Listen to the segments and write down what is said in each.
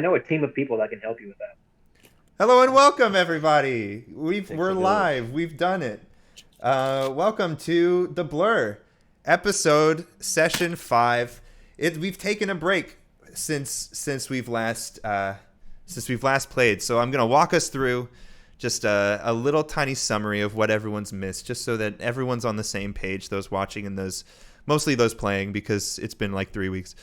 know a team of people that can help you with that. Hello and welcome, everybody. Takes We're a village. live. We've done it. Welcome to the Blur episode session 5. We've taken a break since we've last played. So I'm gonna walk us through just a little tiny summary of what everyone's missed, just so that everyone's on the same page. Those watching and mostly those playing, because it's been like 3 weeks.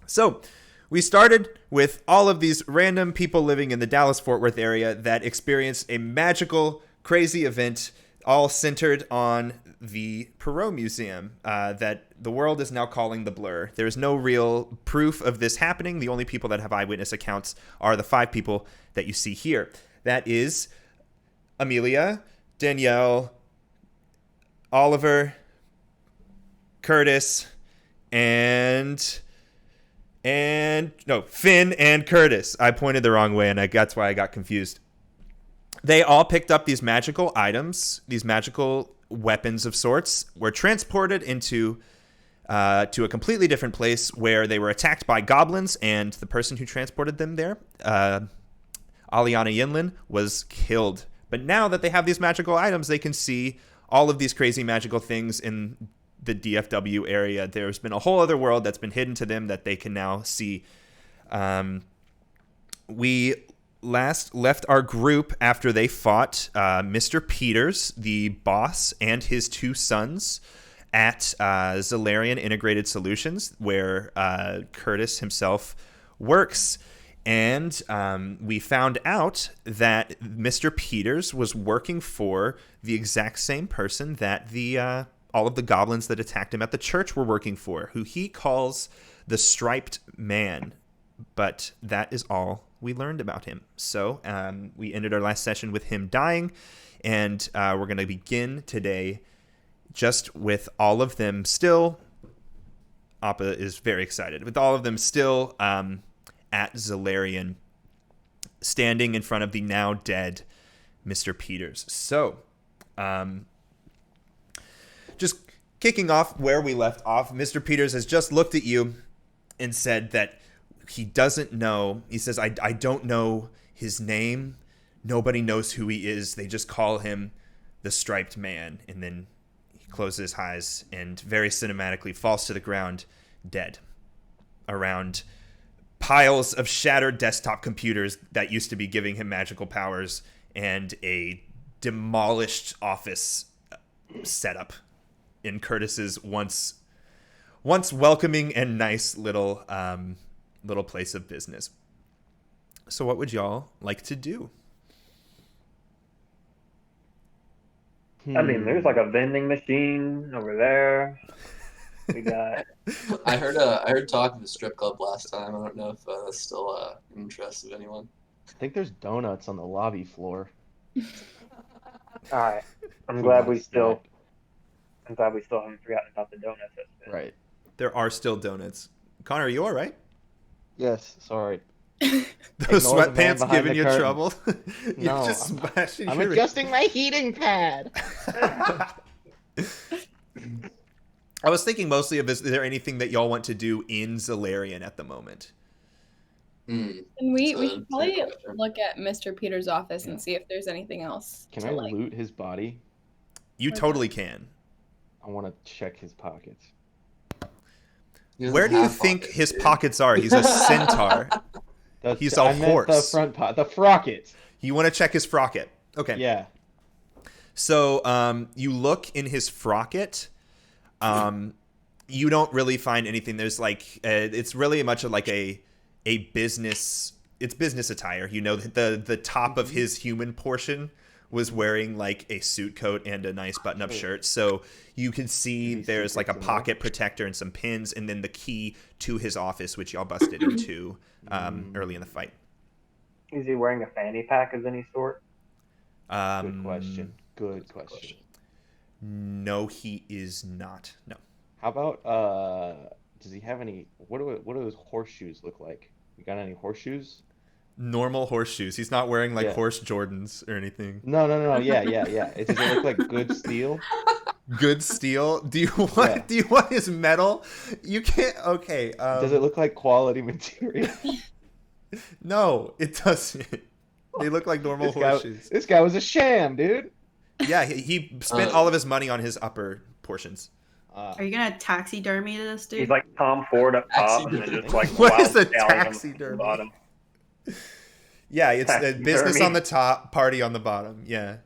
So we started with all of these random people living in the Dallas-Fort Worth area that experienced a magical, crazy event, all centered on the Perot Museum that the world is now calling the Blur. There's no real proof of this happening. The only people that have eyewitness accounts are the 5 people that you see here. That is Amelia, Danielle, Oliver, Curtis, Finn and Curtis. I pointed the wrong way, and that's why I got confused. They all picked up these magical items, these magical weapons of sorts, were transported into to a completely different place where they were attacked by goblins, and the person who transported them there, Aliana Yinlin, was killed. But now that they have these magical items, they can see all of these crazy magical things in the DFW area. There's been a whole other world that's been hidden to them that they can now see. We last left our group after they fought Mr. Peters, the boss, and his 2 sons at Xelarian Integrated Solutions, where Curtis himself works. And we found out that Mr. Peters was working for the exact same person that all of the goblins that attacked him at the church were working for, who he calls the Striped Man. But that is all we learned about him. So we ended our last session with him dying, and we're going to begin today just with all of them still. Appa is very excited. With all of them still at Xelarian, standing in front of the now dead Mr. Peters. So, just kicking off where we left off, Mr. Peters has just looked at you and said that he doesn't know. He says, I don't know his name. Nobody knows who he is. They just call him the Striped Man. And then he closes his eyes and very cinematically falls to the ground, dead. Around piles of shattered desktop computers that used to be giving him magical powers, and a demolished office setup in Curtis's once welcoming and nice little place of business. So what would y'all like to do? I mean, there's like a vending machine over there. We got. I heard talk of the strip club last time. I don't know if that's still in interest of anyone. I think there's donuts on the lobby floor. All right. I'm Who glad we wants still haven't forgotten about the donuts. that? Right. There are still donuts. Connor, are you all right? Yes. Sorry. Those Ignore the man sweatpants behind giving the you curtain. trouble? You're No, just smashing I'm your... adjusting my heating pad. I was thinking mostly of, is there anything that y'all want to do in Xelarian at the moment? And we should probably look at Mr. Peters' office and see if there's anything else. Can I loot his body? You totally can. I want to check his pockets. Where do you think his pockets are? He's a centaur. He's a horse. The front the frocket. You want to check his frocket? Okay. Yeah. So you look in his frocket. You don't really find anything. There's like it's really much like a business. It's business attire. You know, the top of his human portion was wearing like a suit coat and a nice button-up shirt. So you can see there's like a pocket protector and some pins, and then the key to his office, which y'all busted into early in the fight. Is he wearing a fanny pack of any sort? Good question. Good question. No, he is not. No. How about does he have any? What do those horseshoes look like? You got any horseshoes? Normal horseshoes. He's not wearing like horse Jordans or anything. No. Yeah. Does it look like good steel? Good steel? Do you want his metal? You can't. Okay. Does it look like quality material? No, it doesn't. They look like normal horseshoes. This guy was a sham, dude. Yeah, he spent all of his money on his upper portions. Are you gonna taxidermy this, dude? He's like Tom Ford up top, and then just like What wild is a stallion on the taxidermy? bottom. Yeah, it's the business Taxidermy. on the top, party on the bottom. Yeah.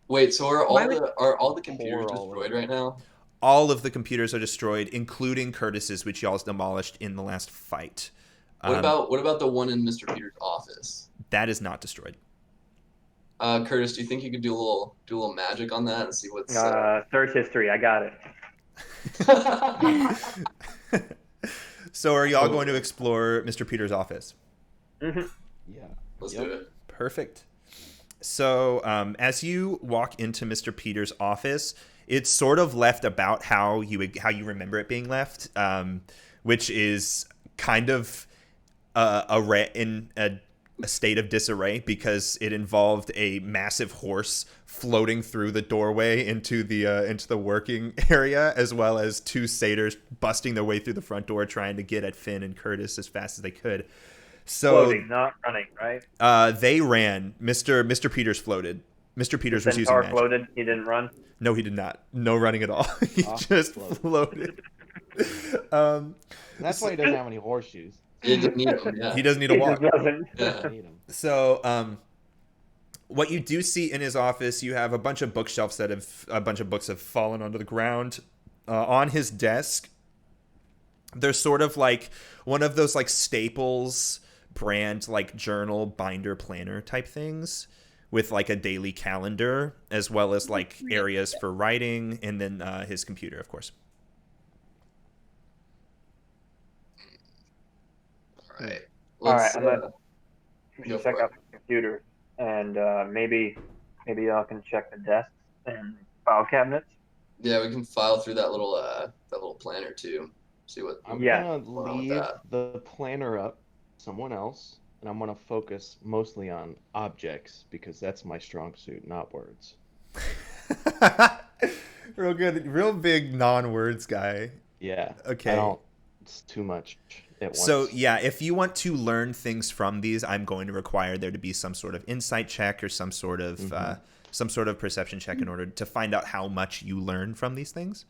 Wait, so are Why would- all the computers Pour all destroyed over. right now? All of the computers are destroyed, including Curtis's, which y'all demolished in the last fight. What about the one in Mr. Peters' office? That is not destroyed. Curtis, do you think you could do a little magic on that and see what's? Search history. I got it. So are y'all going to explore Mr. Peters' office? Mm-hmm. Yeah. Let's do it. Perfect. So as you walk into Mr. Peters' office, it's sort of left about how you remember it being left, which is kind of in a state of disarray because it involved a massive horse floating through the doorway into the working area, as well as two satyrs busting their way through the front door trying to get at Finn and Curtis as fast as they could. So Floating, not running, right? they ran. Mr. Peters floated. Mr. Peters was using Centaur magic. floated. He didn't run. No, he did not. No running at all. He just floated. That's why he doesn't have any horseshoes. He didn't need them. Yeah. He doesn't need to He walk. just doesn't. Yeah. Need 'em. So, what you do see in his office, you have a bunch of bookshelves a bunch of books have fallen onto the ground. On his desk, there's sort of like one of those like Staples brand like journal binder planner type things with like a daily calendar, as well as like areas for writing, and then his computer, of course. All right. All right, Let's, I'm gonna go check for out the computer, and maybe y'all can check the desks and file cabinets. yeah, we can file through that little planner too. See what. I'm Yeah. gonna on with leave that. the planner up someone else, and I'm gonna focus mostly on objects because that's my strong suit, not words. Real good, real big non-words guy. Yeah. Okay. It's too much at once. So yeah, if you want to learn things from these, I'm going to require there to be some sort of insight check or some sort of perception check in order to find out how much you learn from these things.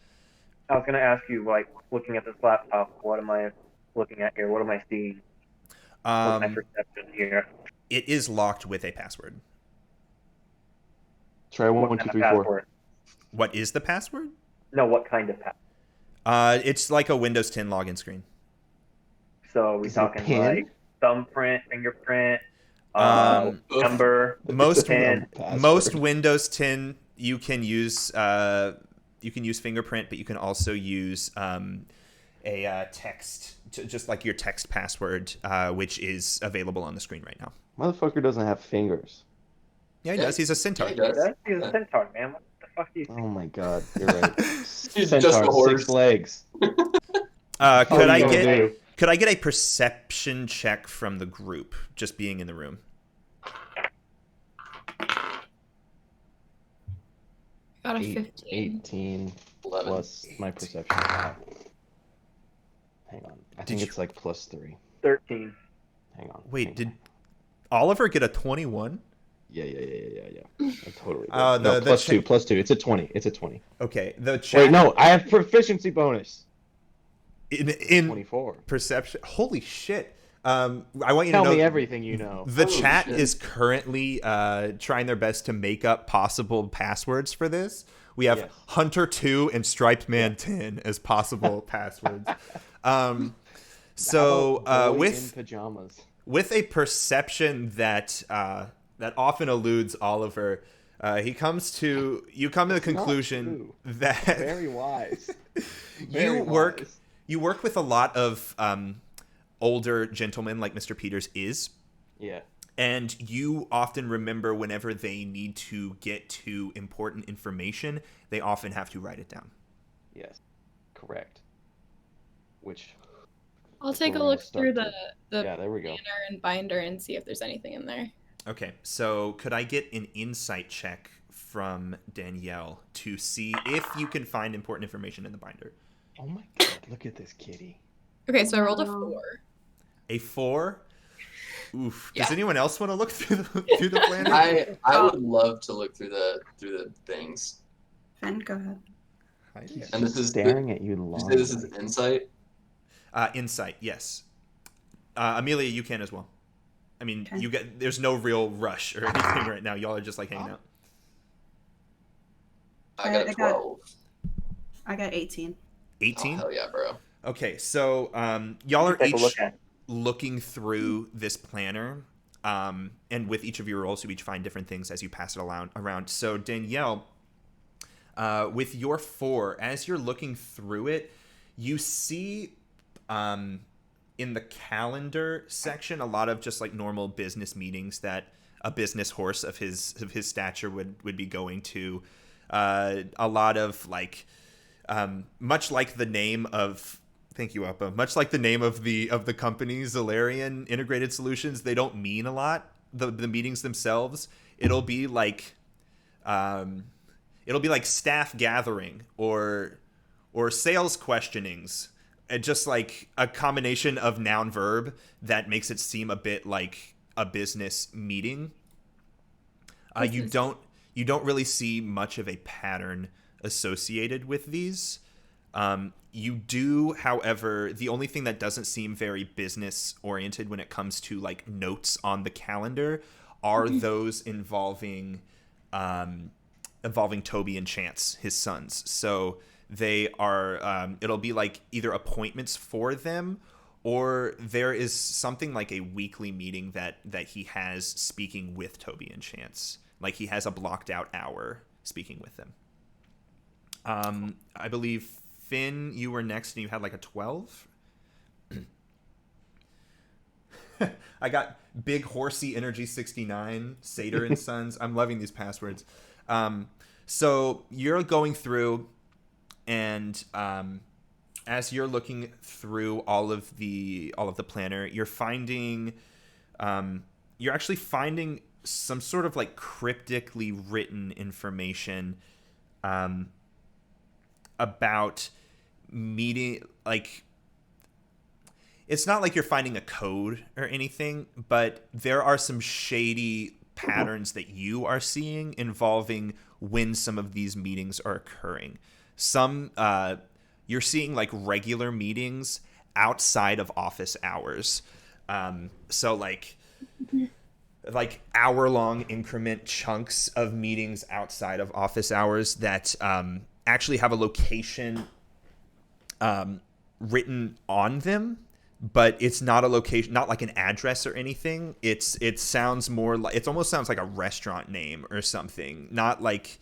I was gonna ask you, like, looking at this laptop, what am I looking at here? What am I seeing? What's my perception here? It is locked with a password. Try one, What 2, kind 3, of 4. password? What is the password? No, what kind of password? It's like a Windows 10 login screen. So we Is it a talking pin? like thumbprint, fingerprint, number. Most Pin. most Windows 10 you can use fingerprint, but you can also use a text, just like your text password, which is available on the screen right now. Motherfucker doesn't have fingers. Yeah, he does. He's a centaur. Yeah, he does. He's a centaur, man. What the fuck do you think? Oh my god, you're right. He's Centaur, just a horse. 6 legs. Could What are I you gonna get do? could I get a perception check from the group, just being in the room? Got a 8, 15. 18 11. plus my perception. Hang on. I think you- it's like plus 3. 13. Hang on. Wait, hang on. did Oliver get a 21? Yeah. I totally did. Oh, no, the plus check- 2, plus 2. It's a 20. It's a 20. Okay, the chat Wait, no, I have proficiency bonus. in 24. perception. Holy shit! I want you Tell to know me everything you know. the Holy chat shit. is currently trying their best to make up possible passwords for this. We have Yes. Hunter 2 and Striped Man 10 as possible passwords. How So about boy in with pajamas. a perception that that often eludes Oliver, you come to the Not conclusion true. that Very wise. you work with a lot of older gentlemen like Mr. Peters is, Yeah. and you often remember whenever they need to get to important information, they often have to write it down. Yes. Correct. Which. I'll take a We're gonna look through start the Yeah, there we go. banner and binder and see if there's anything in there. Okay, so could I get an insight check from Danielle to see if you can find important information in the binder? Oh my god, look at this kitty. Okay, so I rolled a Wow. 4. A 4? Oof. Yeah. Does anyone else want to look through the planner? I would love to look through the things. Finn, go ahead. He's And this is staring at you Did you say this is longingly. insight? Insight, yes. Amelia, you can as well. I mean, Okay. there's no real rush or anything right now. Y'all are just like hanging out. I got a 12. I got 18. 18? Oh, hell yeah, bro. Okay, so y'all are Take a look each at. looking through this planner, and with each of your rolls, you each find different things as you pass it around. So Danielle, with your 4, as you're looking through it, you see in the calendar section a lot of just like normal business meetings that a business horse of his stature would be going to. A lot of like much like the name of thank you, Uppa. Much like the name of the company, Xelarian Integrated Solutions, they don't mean a lot. The meetings themselves, it'll be like staff gathering or sales questionings. Just like a combination of noun verb that makes it seem a bit like a business meeting. You don't really see much of a pattern associated with these. You do, however, the only thing that doesn't seem very business oriented when it comes to like notes on the calendar are those involving Toby and Chance, his sons. So they are it'll be like either appointments for them, or there is something like a weekly meeting that he has speaking with Toby and Chance. Like he has a blocked out hour speaking with them. I believe Finn, you were next and you had like a 12. I got Big Horsey Energy 69, Sater and Sons. I'm loving these passwords. So you're going through, and as you're looking through all of the planner, you're actually finding some sort of like cryptically written information about meeting, like it's not like you're finding a code or anything, but there are some shady patterns that you are seeing involving when some of these meetings are occurring. Some you're seeing like regular meetings outside of office hours. So like hour-long increment chunks of meetings outside of office hours that actually have a location written on them, but it's not a location, not like an address or anything. It sounds more like, it almost sounds like a restaurant name or something. Not like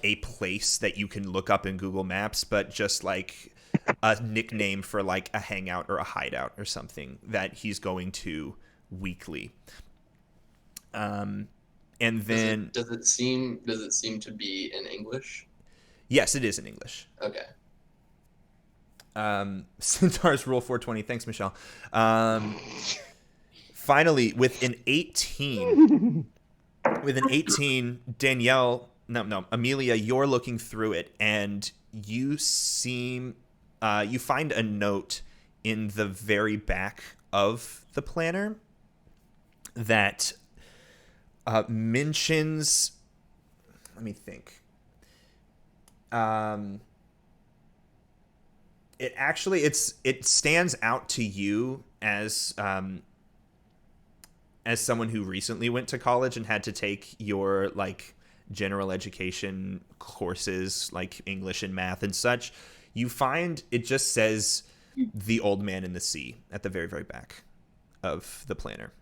a place that you can look up in Google Maps, but just like a nickname for like a hangout or a hideout or something that he's going to weekly. And then does it seem to be in English? Yes, it is in English. Okay. Centaur's Rule 420. Thanks, Michelle. Finally, with an 18, Danielle, Amelia, you're looking through it, and you find a note in the very back of the planner that mentions. Let me think. It stands out to you as someone who recently went to college and had to take your like general education courses like English and math and such. You find it just says "The Old Man in the Sea" at the very, very back of the planner,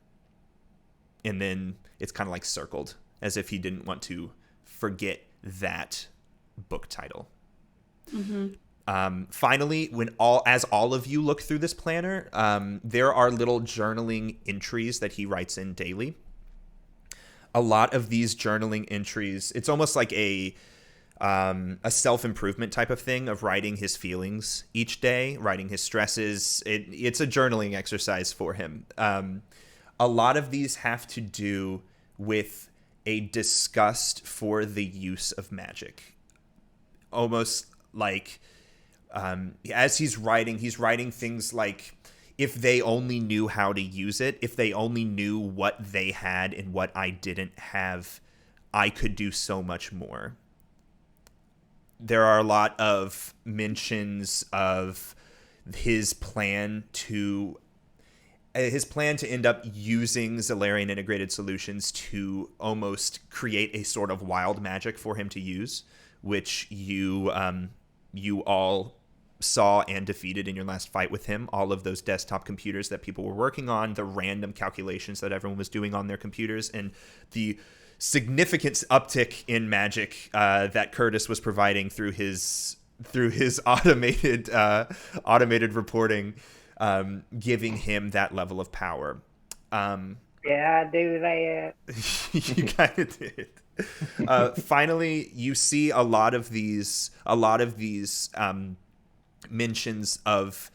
and then it's kind of like circled as if he didn't want to forget that book title. Finally, as all of you look through this planner, there are little journaling entries that he writes in daily. A lot of these journaling entries, it's almost like a self-improvement type of thing of writing his feelings each day, writing his stresses. It's a journaling exercise for him. A lot of these have to do with a disgust for the use of magic. Almost like as he's writing things like if they only knew how to use it, if they only knew what they had and what I didn't have, I could do so much more. There are a lot of mentions of his plan to end up using Xelarian Integrated Solutions to almost create a sort of wild magic for him to use, which you all saw and defeated in your last fight with him. All of those desktop computers that people were working on, the random calculations that everyone was doing on their computers, and the significant uptick in magic that Curtis was providing through his automated reporting, giving him that level of power. Yeah, I do that. You kind of did. Finally, you see a lot of these mentions of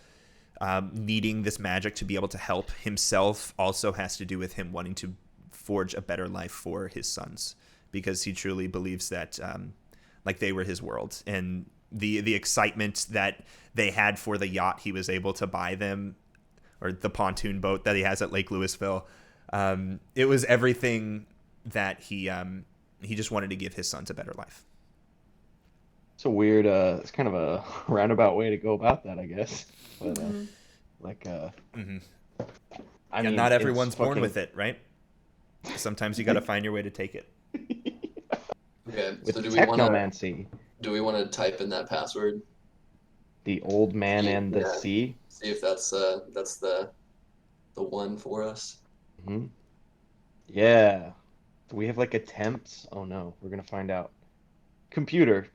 needing this magic to be able to help himself. Also has to do with him wanting to forge a better life for his sons, because he truly believes that like they were his world, and the excitement that they had for the yacht he was able to buy them, or the pontoon boat that he has at Lake Louisville. It was everything that he just wanted to give his sons a better life. It's a weird, it's kind of a roundabout way to go about that, I guess. But, I mean, not everyone's born with it, right? Sometimes you got to find your way to take it. Okay, so do we want to type in that password? The old man and the sea. See if that's the one for us. Mm-hmm. Yeah. Do we have like attempts? Oh no, we're gonna find out. Computer,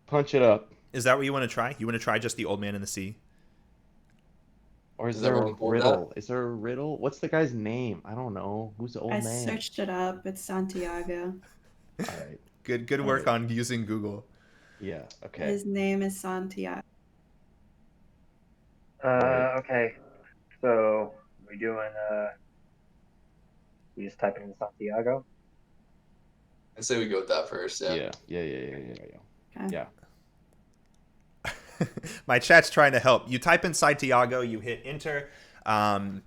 punch it up. Is that what you want to try? You want to try just the old man in the sea? Or is there a riddle? Is there a riddle? What's the guy's name? I don't know. Who's the old man? I searched it up. It's Santiago. All right. Good work on using Google. Yeah. Okay. His name is Santiago. Okay. So we're doing. We just type in Santiago. I say we go with that first. Yeah. Yeah. My chat's trying to help. You type in Santiago, you hit enter, and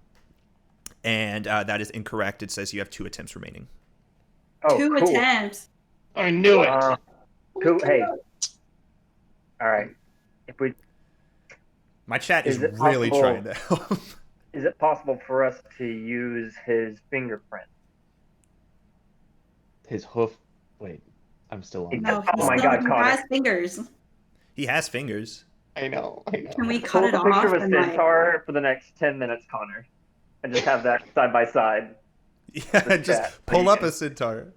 that is incorrect. It says you have 2 attempts remaining. Oh, 2 cool. attempts. I knew it. Cool. Hey. All right. My chat is really trying to help. Is it possible for us to use his fingerprint? His hoof. Wait, I'm still on. No, Oh my God, he has fingers. He has fingers. I know. Can we cut it Pull off? a picture of a and, centaur for the next 10 minutes, Connor, and just have that side by side. Yeah, just pull up a centaur.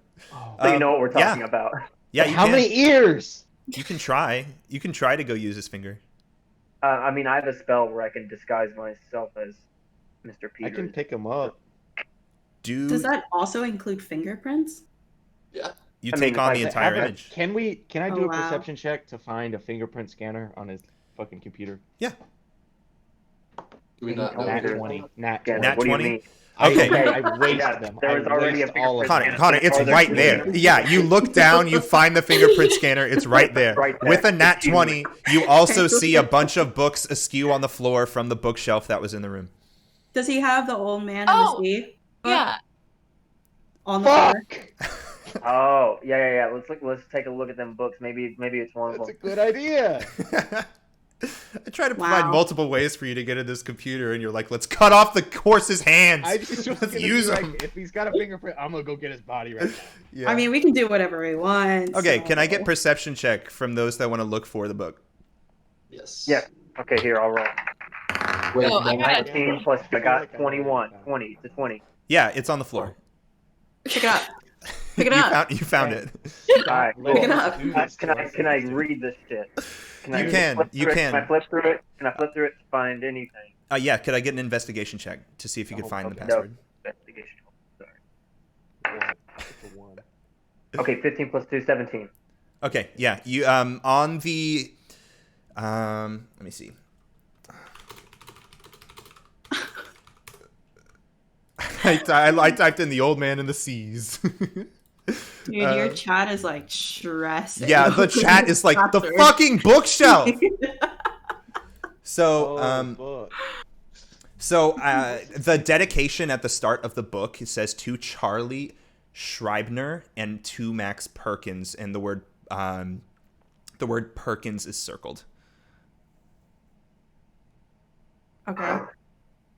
So you know what we're talking about. Yeah. How many ears? You can try. You can try to go use his finger. I mean, I have a spell where I can disguise myself as Mr. Peters. I can pick him up. Does that also include fingerprints? Yeah. You take on the entire image. Can I do a wow. perception check to find a fingerprint scanner on his fucking computer? Yeah. Do we not know Nat either? 20. Nat Yeah, 20. Nat what do you 20? mean? Okay. I raced them. There was already a fingerprint scanner. Connor, it's right there. Yeah, you look down, you find the fingerprint scanner. It's right there. Right there. With a nat 20, you also see a bunch of books askew on the floor from the bookshelf that was in the room. Does he have the old man in the sea? Yeah. On the floor? Oh, yeah. Let's take a look at them books. Maybe it's one of them. That's a good idea. I try to provide multiple ways for you to get in this computer, and you're like, let's cut off the horse's hands. Let's use him. If he's got a fingerprint, I'm going to go get his body right now. Yeah. I mean, we can do whatever we want. Okay, so. can I get perception check from those that want to look for the book? Yes. Yeah. Okay, here, I'll roll. Wait, Oh, I got 19 plus, I got 21. 20 to 20. Yeah, it's on the floor. Pick it up. Pick it up. You found it. All right, cool. Pick it up. Can I read this shit? You can. Can I flip through it? Can I flip through it to find anything? Yeah, could I get an investigation check to see if you could find the password? No. Investigation. Sorry. Okay, 15 plus 2, 17. Okay, yeah. You on the let me see. I typed in the old man in the seas. Dude, your chat is like stressing. Yeah, the chat is like the fucking bookshelf. So So the dedication at the start of the book, it says to Charlie Schreibner and to Max Perkins, and the word Perkins is circled. Okay.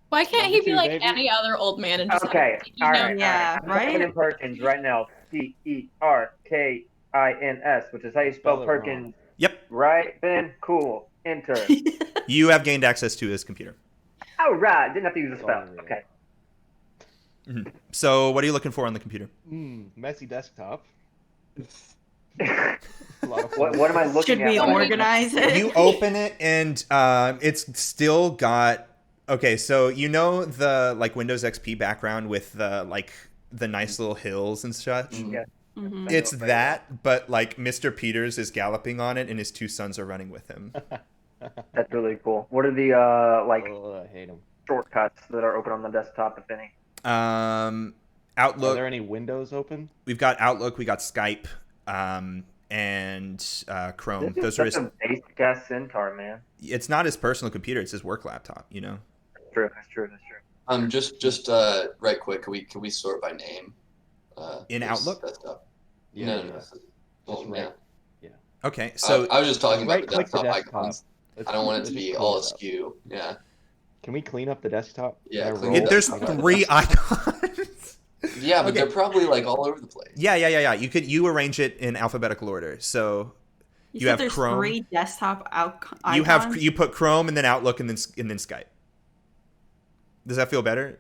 Why can't Number he be two, like baby. any other old man and just Okay, all right. Yeah, I'm typing right? in Perkins right now. Perkins, which is how you spell Spell it Perkins. wrong. Yep. Right, Ben? Cool. Enter. You have gained access to his computer. All right. Didn't have to use a spell. Sorry. Okay. Mm-hmm. So what are you looking for on the computer? Messy desktop. What am I looking Should at? we organize it? You open it and it's still got so you know the like Windows XP background with the nice little hills and such. Yeah. Mhm. It's that, but like Mr. Peters is galloping on it and his two sons are running with him. That's really cool. What are the I hate them. shortcuts that are open on the desktop, if any? Outlook. Are there any windows open? We've got Outlook, we got Skype, and Chrome. This is such a basic ass centaur, man. It's not his personal computer; it's his work laptop. You know. That's true. That's true. That's true. Just right quick. Can we sort by name? In this Outlook? Desktop? Yeah. No. Just Well, right. yeah. Okay, so I was just talking about the Right-click the desktop desktop. icons. I don't want it to be all askew. Yeah. Can we clean up the desktop? Yeah, Can I clean roll? it there's up. 3 icons. Yeah, but Okay. they're probably like all over the place. Yeah. You arrange it in alphabetical order. So You you said have there's Chrome. 3 desktop icons? you put Chrome and then Outlook and then Skype. Does that feel better?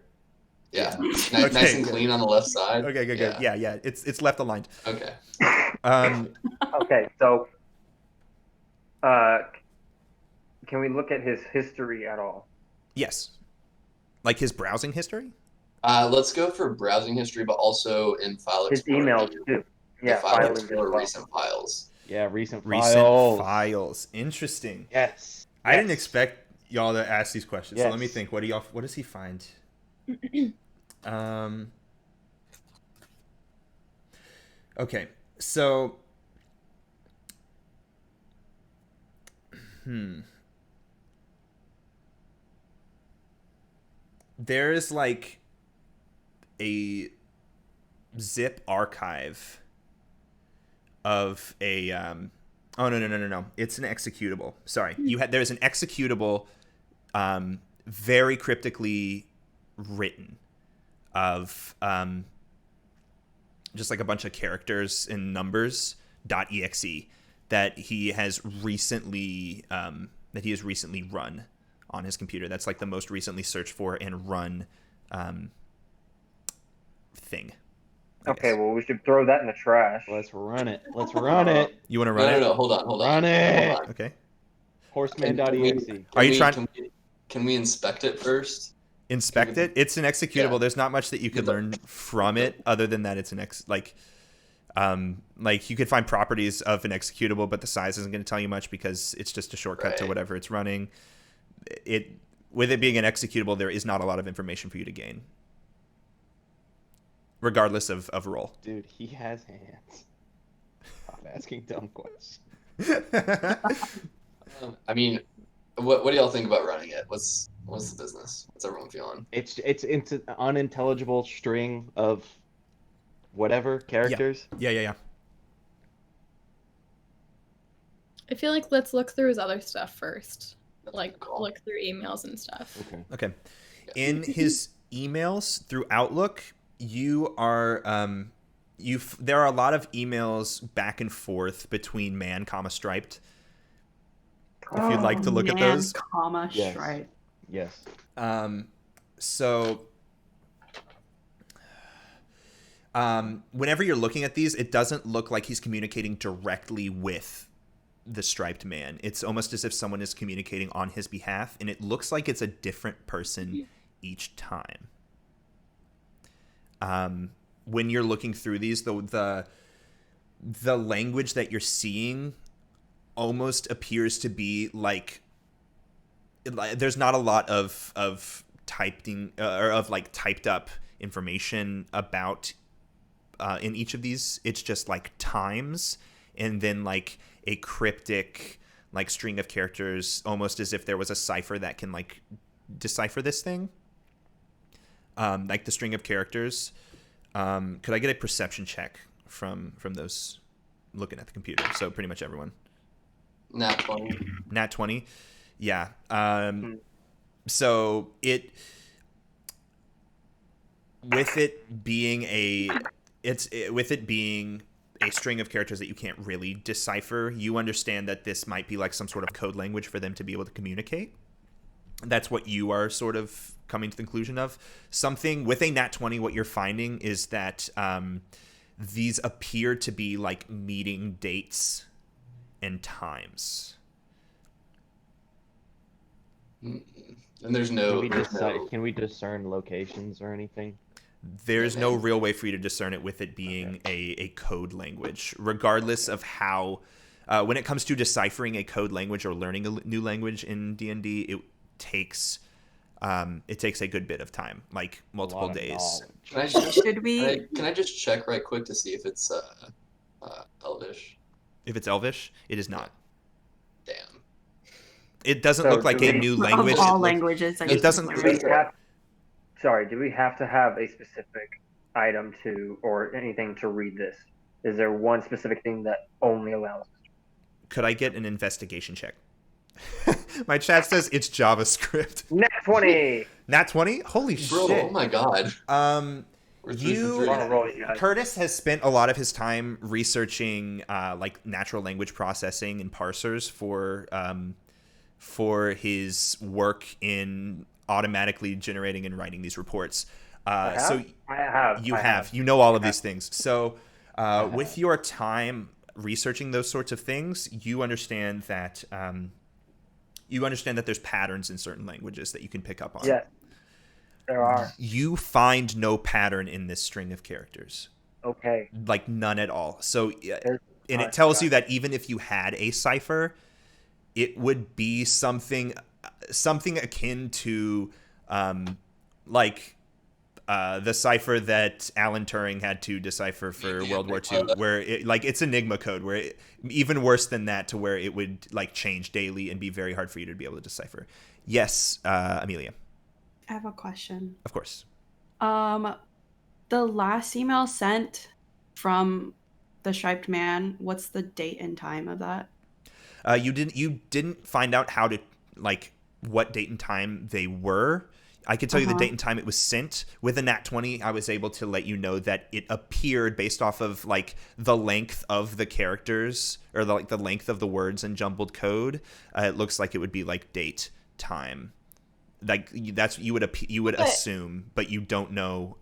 Yeah. Okay, Nice and good. clean on the left side. Okay, good. Yeah. It's left aligned. Okay. Okay, so can we look at his history at all? Yes. Like his browsing history? Let's go for browsing history, but also in File His Explorer. emails too. Yeah, File filing Explorer, as well. recent files. Yeah, recent Files. Interesting. Yes. I didn't expect y'all to ask these questions. So let me Yes. think. What does he find? Okay. So there's like a zip archive of a oh no, it's an executable. Sorry. There's an executable very cryptically written of just like a bunch of characters and numbers .exe that he has recently run on his computer. That's like the most recently searched for and run thing. I Okay, guess. well, we should throw that in the trash. Let's run it. Let's run it. You want to run it? No, hold on. Run it. Hold on. Okay. Horseman.exe. Are you trying? Can we inspect it first? Inspect it. It's an executable. Yeah. There's not much that you could learn from it other than that it's an like you could find properties of an executable, but the size isn't going to tell you much because it's just a shortcut to whatever it's running. With it being an executable, there is not a lot of information for you to gain, regardless of role. Dude, he has hands. Stop asking dumb questions. I mean, what do y'all think about running it? What's the business? What's everyone feeling? It's an unintelligible string of whatever characters. Yeah. I feel like let's look through his other stuff first. That's Like cool. look through emails and stuff. Okay. In his emails through Outlook, you are there are a lot of emails back and forth between man, striped. If you'd like to look at those. Comma, Yes. stripe. Yes. So whenever you're looking at these, it doesn't look like he's communicating directly with the striped man. It's almost as if someone is communicating on his behalf, and it looks like it's a different person each time. When you're looking through these, the language that you're seeing almost appears to be like there's not a lot of typing or of like typed up information about in each of these. It's just like times and then like a cryptic like string of characters, almost as if there was a cipher that can like decipher this thing, like the string of characters. Could I get a perception check from those looking at the computer? So pretty much everyone. Nat 20. Nat 20. Yeah. So with it being a string of characters that you can't really decipher, you understand that this might be like some sort of code language for them to be able to communicate. That's what you are sort of coming to the conclusion of. Something with a nat 20, what you're finding is that these appear to be like meeting dates and times. And there's no. Can we discern locations or anything? There's no real way for you to discern it with it being a code language, regardless of how. When it comes to deciphering a code language or learning a new language in D&D, it takes a good bit of time, like multiple days. Can I just check right quick to see if it's Elvish? If it's Elvish, it is not. Damn. It doesn't look like a new language. Of all languages, it doesn't. Do we have to have a specific item or anything to read this? Is there one specific thing that only allows us? Could I get an investigation check? My chat says it's JavaScript. Nat 20. Nat 20? Holy shit! Oh my god. Curtis has spent a lot of his time researching like natural language processing and parsers for his work in automatically generating and writing these reports. You know all of these things. So with your time researching those sorts of things, you understand that there's patterns in certain languages that you can pick up on. Yes, there are. You find no pattern in this string of characters. Okay. Like none at all. So, and it tells you that even if you had a cipher, it would be something akin to the cipher that Alan Turing had to decipher for World War II, where it's Enigma code, where even worse than that, to where it would like change daily and be very hard for you to be able to decipher. Yes, Amelia. I have a question. Of course. The last email sent from the striped man, what's the date and time of that? You didn't find out how to what date and time they were. I can tell you the date and time it was sent. With a nat 20, I was able to let you know that it appeared based off of like the length of the characters or the length of the words in jumbled code. It looks like it would be like date, time. Like that's you would assume, but you don't know.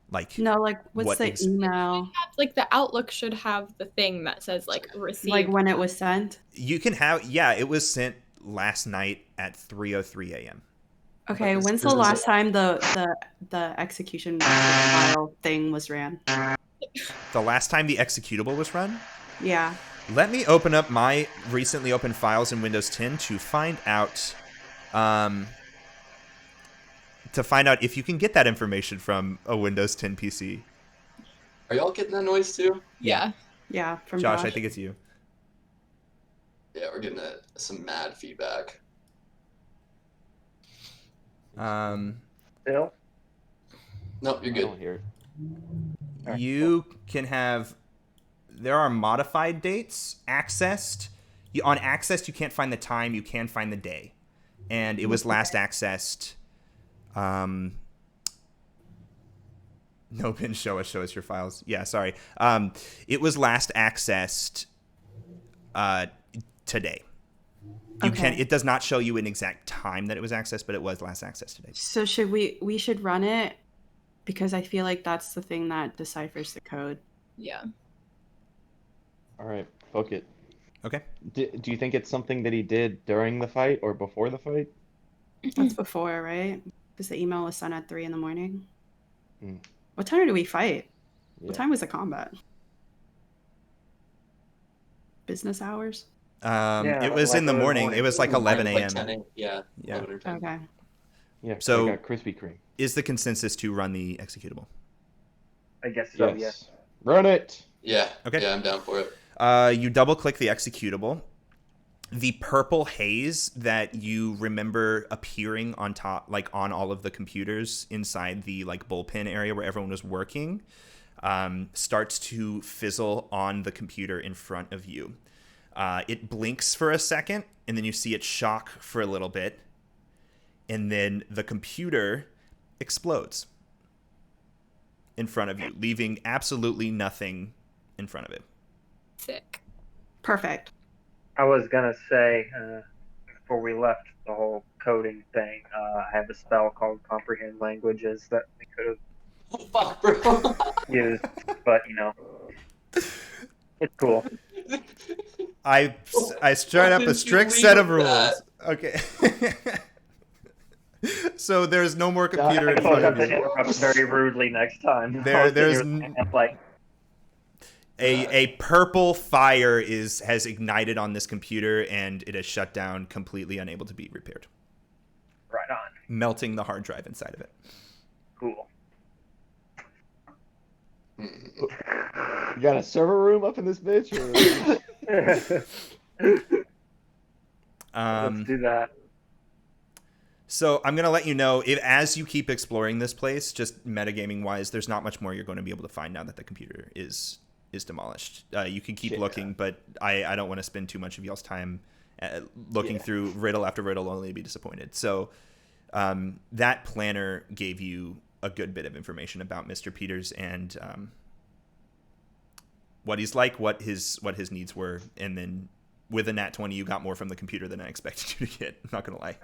What's the email? Like the Outlook should have the thing that says like received. Like when it was sent. You can have it was sent last night at 3:03 a.m. Okay, when's the last time the execution file thing was ran? The last time the executable was run? Yeah. Let me open up my recently opened files in Windows 10 to find out if you can get that information from a Windows 10 PC. Are y'all getting that noise too? Yeah. Yeah, from Josh. I think it's you. Yeah, we're getting some mad feedback. Still? No, you're good. I don't hear it. You can have. There are modified dates accessed. On accessed, you can't find the time. You can find the day, and it was last accessed. No, pin show us your files. Yeah, sorry. It was last accessed today. It does not show you an exact time that it was accessed, but it was last accessed today. So we should run it because I feel like that's the thing that deciphers the code. Yeah. All right, book it. Okay. Do you think it's something that he did during the fight or before the fight? That's before, right? Because the email was sent at 3 a.m. Mm. What time did we fight? Yeah. What time was the combat? Business hours? It was in the morning. It was like 11 a.m. Like 10 a.m. Yeah. Okay. Yeah. So I got Krispy Kreme. Is the consensus to run the executable? I guess so. Yes. Run it. Yeah. Okay. Yeah, I'm down for it. You double click the executable, the purple haze that you remember appearing on top, like on all of the computers inside the like bullpen area where everyone was working, starts to fizzle on the computer in front of you. It blinks for a second, and then you see it shock for a little bit, and then the computer explodes in front of you, leaving absolutely nothing in front of it. Sick. Perfect. I was gonna say before we left the whole coding thing, I have a spell called Comprehend Languages that we could have Oh, fuck, bro. used, but it's cool. I start up a strict set of rules. Okay. So there's no more computer in front of have to you. interrupt very rudely next time. There's like a purple fire has ignited on this computer, and it has shut down, completely unable to be repaired, right on. melting the hard drive inside of it. Cool. You got a server room up in this bitch? Or... Let's do that. So I'm going to let you know, as you keep exploring this place, just metagaming-wise, there's not much more you're going to be able to find now that the computer is demolished. You can keep looking, but I don't want to spend too much of y'all's time looking through riddle after riddle, only to be disappointed. So that planner gave you a good bit of information about Mr. Peters and what he's like, what his needs were, and then with a nat 20, you got more from the computer than I expected you to get. I'm not going to lie.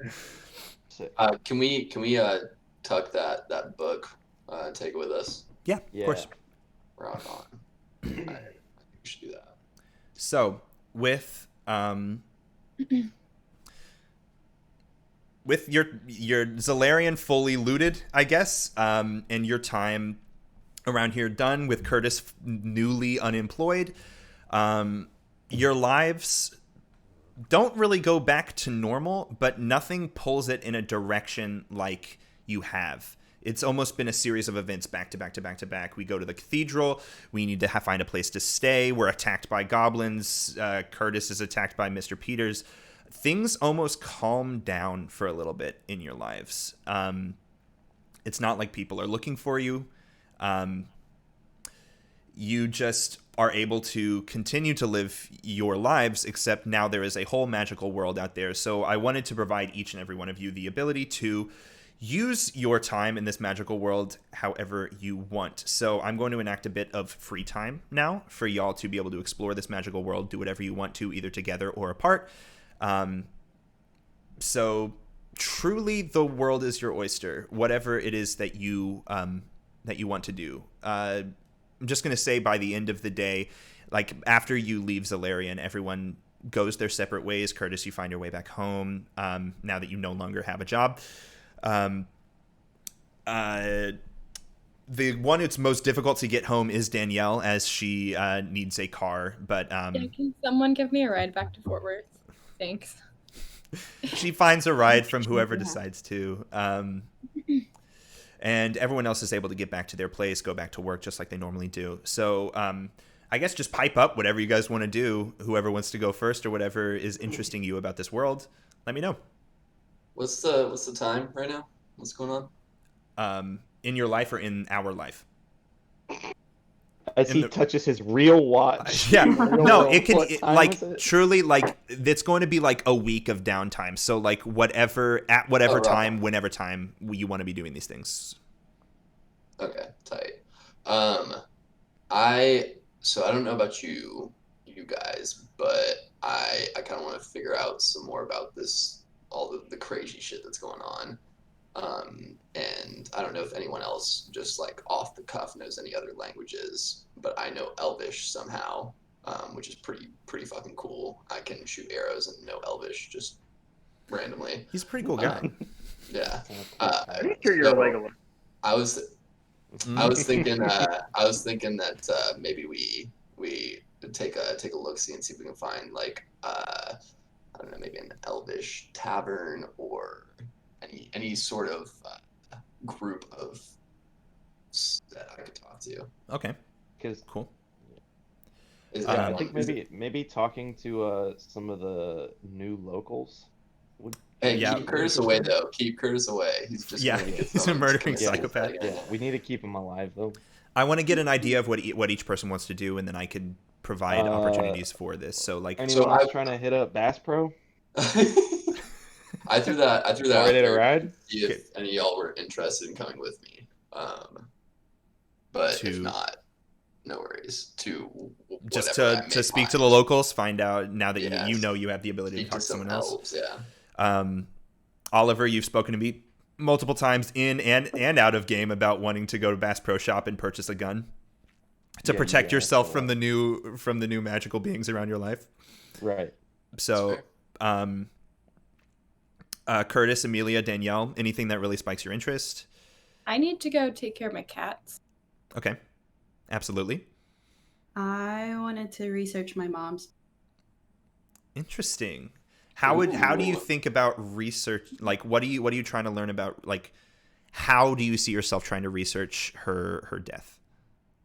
Can we tuck that book and take it with us? Yeah, of course. Rock on. I think we should do that. So with your Xelarian fully looted, I guess, and your time around here done, with Curtis newly unemployed, your lives don't really go back to normal, but nothing pulls it in a direction like you have. It's almost been a series of events back to back to back to back. We go to the cathedral. We need to find a place to stay. We're attacked by goblins. Curtis is attacked by Mr. Peters. Things almost calm down for a little bit in your lives. It's not like people are looking for you. You just are able to continue to live your lives, except now there is a whole magical world out there. So I wanted to provide each and every one of you the ability to use your time in this magical world however you want. So I'm going to enact a bit of free time now for y'all to be able to explore this magical world, do whatever you want to, either together or apart. So truly the world is your oyster, whatever it is that you want to do. I'm just going to say by the end of the day, like after you leave Xelarian, everyone goes their separate ways. Curtis, you find your way back home now that you no longer have a job. The one it's most difficult to get home is Danielle, as she needs a car. But can someone give me a ride back to Fort Worth? Thanks. She finds a ride from whoever decides to. And everyone else is able to get back to their place, go back to work just like they normally do. So I guess just pipe up whatever you guys want to do. Whoever wants to go first or whatever is interesting you about this world, let me know. What's the time right now? What's going on? In your life or in our life? As he touches his real watch. Yeah. No, it can truly it's going to be like a week of downtime. So like whatever time, whenever time you want to be doing these things. Okay, tight. I don't know about you guys, but I kind of want to figure out some more about this, all the crazy shit that's going on. And I don't know if anyone else just like off the cuff knows any other languages, but I know Elvish somehow, which is pretty fucking cool. I can shoot arrows and know Elvish just randomly. He's a pretty cool guy. Yeah. I'm sure you're Legolas. I was thinking that maybe we take a look see and see if we can find like I don't know, maybe an Elvish tavern or any sort of group of that I could talk to. Okay. Cool. I think maybe talking to some of the new locals would. Hey, Yeah. keep Curtis away though. Keep Curtis away. He's just Yeah, gonna get he's thrown a into murdering some psychopath. thing. Yeah, we need to keep him alive though. I want to get an idea of what each person wants to do, and then I can provide opportunities for this. So like, Anyone else trying to hit up Bass Pro? I threw that out Ready to there ride? to see if any of y'all were interested in coming with me. But if not, no worries. Just to speak to the locals, find out now that you know you have the ability to talk to someone else. Elves, yeah. Oliver, you've spoken to me multiple times in and out of game about wanting to go to Bass Pro Shop and purchase a gun to protect yourself from the new magical beings around your life. Right. So, Curtis, Amelia, Danielle, anything that really spikes your interest? I need to go take care of my cats. Okay. Absolutely. I wanted to research my mom's. Interesting. How do you think about research? Like, what are you trying to learn about? Like, how do you see yourself trying to research her death?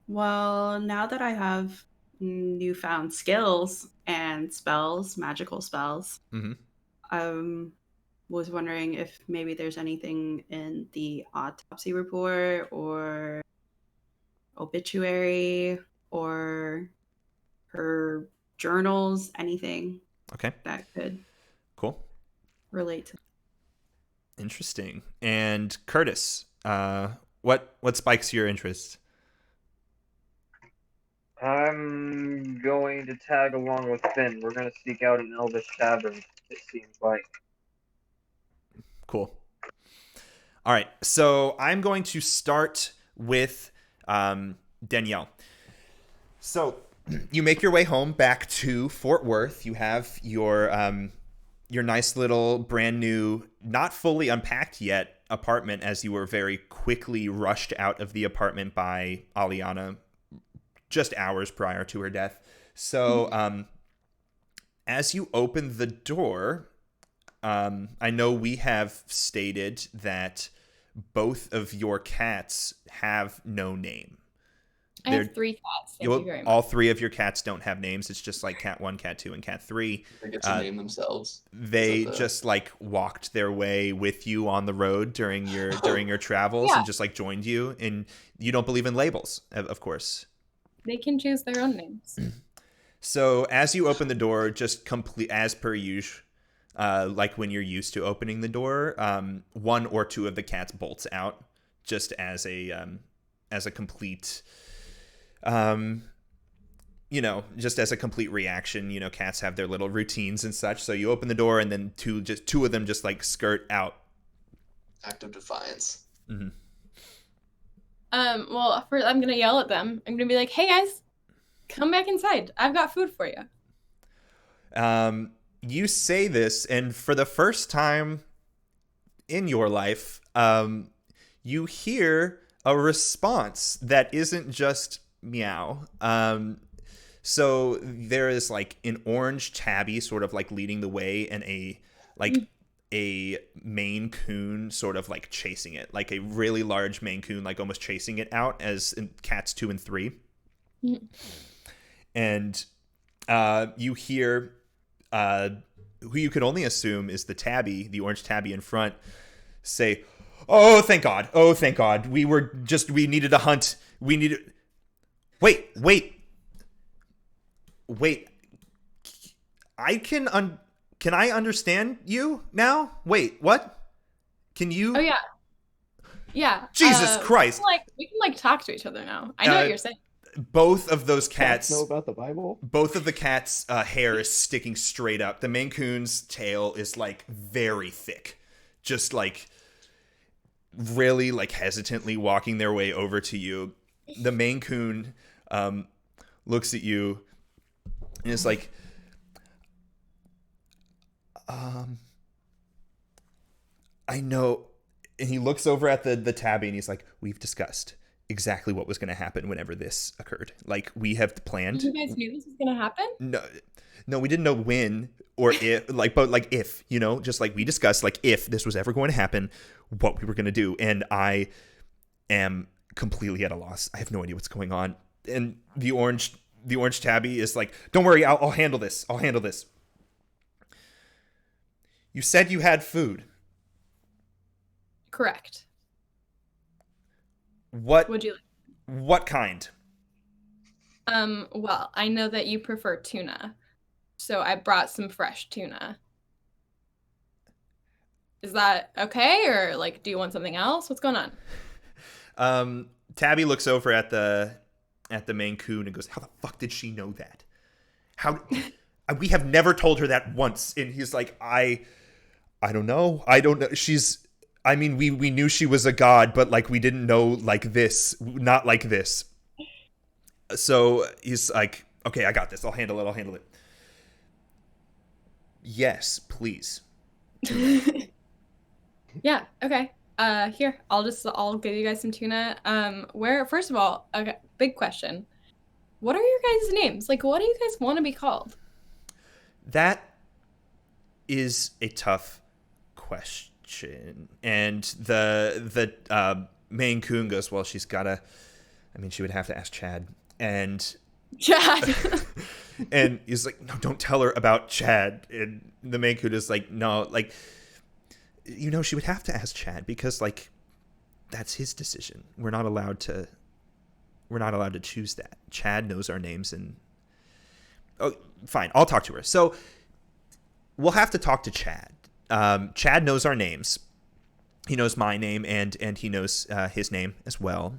Well, now that I have newfound skills and spells, magical spells, was wondering if maybe there's anything in the autopsy report or obituary or her journals, anything that could relate to. Interesting. And Curtis, what spikes your interest? I'm going to tag along with Finn. We're going to seek out an Elvish tavern, it seems like. Cool. All right. So I'm going to start with Danielle. So you make your way home back to Fort Worth. You have your nice little brand new, not fully unpacked yet apartment, as you were very quickly rushed out of the apartment by Aliana just hours prior to her death. So as you open the door, I know we have stated that both of your cats have no name. I have 3 cats. Thank you very much. All 3 of your cats don't have names. It's just like cat 1, cat 2, and cat 3. They get to name themselves. They just like walked their way with you on the road during your travels and just like joined you. And you don't believe in labels, of course. They can choose their own names. So as you open the door, just complete as per usual, like when you're used to opening the door, 1 or 2 of the cats bolts out, just as a complete. Just as a complete reaction. Cats have their little routines and such. So you open the door, and then 2 of them just like skirt out. Act of defiance. Mm-hmm. Well, first I'm gonna yell at them. I'm gonna be like, "Hey guys, come back inside. I've got food for you." You say this, and for the first time in your life, you hear a response that isn't just meow. So there is like an orange tabby sort of like leading the way, and a Maine Coon sort of like chasing it, like a really large Maine Coon, like almost chasing it out, as in cats 2 and 3. And you hear who you can only assume is the tabby, the orange tabby in front, say, "Oh, thank God. Oh, thank God. We needed to hunt. We needed..." Wait. Can I understand you now? Wait, what? Can you? Oh, yeah. Yeah. Jesus Christ. We can talk to each other now. I know what you're saying. Both of those cats know about the Bible. Both of the cats' hair is sticking straight up. The Maine Coon's tail is like very thick, just like really like hesitantly walking their way over to you. The Maine Coon looks at you and is like, I know. And he looks over at the tabby and he's like, "We've discussed exactly what was going to happen whenever this occurred. Like, we have planned." You guys knew this was going to happen? No, we didn't know when or if, but if, just like we discussed, like if this was ever going to happen, what we were going to do. And I am completely at a loss. I have no idea what's going on. And the orange the orange tabby is like, don't worry, I'll handle this. I'll handle this. You said you had food. Correct. What Would you like? What kind? Well, I know that you prefer tuna, so I brought some fresh tuna. Is that okay, or like, do you want something else? What's going on? Tabby looks over at the Maine Coon and goes, "How the fuck did she know that? How we have never told her that once." And he's like, I don't know. I don't know. I mean, we knew she was a god, but like we didn't know like this, not like this. So he's like, "Okay, I got this. I'll handle it. Yes, please." Yeah, okay. Here, I'll give you guys some tuna. First of all, okay, big question. What are your guys' names? Like, what do you guys want to be called? That is a tough question. And the Maine Coon goes, "Well, she would have to ask Chad." And Chad. and he's like, "No, don't tell her about Chad." And the Maine Coon is like, "No, like, she would have to ask Chad because like that's his decision. We're not allowed to choose that. Chad knows our names." And oh, fine, I'll talk to her. So we'll have to talk to Chad. Chad knows our names. He knows my name and he knows his name as well.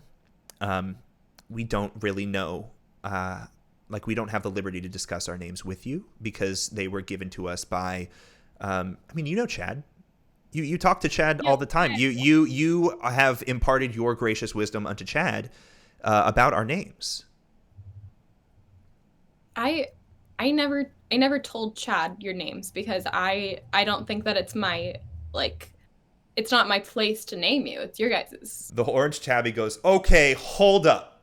We don't really know. We don't have the liberty to discuss our names with you because they were given to us by. Chad. You talk to Chad all the time. You have imparted your gracious wisdom unto Chad about our names. I never told Chad your names because I don't think that it's my it's not my place to name you. It's your guys's. The orange tabby goes, "Okay, hold up.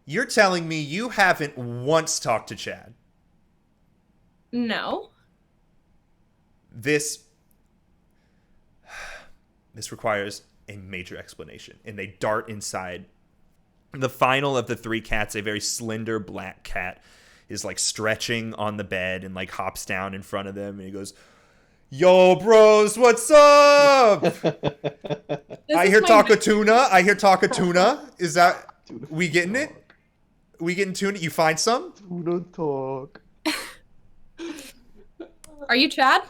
You're telling me you haven't once talked to Chad?" No. This requires a major explanation. And they dart inside. The final of the three cats, a very slender black cat, is like stretching on the bed and like hops down in front of them. And he goes, "Yo, bros, what's up? I hear taco tuna. Is that, we getting it? We getting tuna? You find some? Tuna talk. Are you Chad?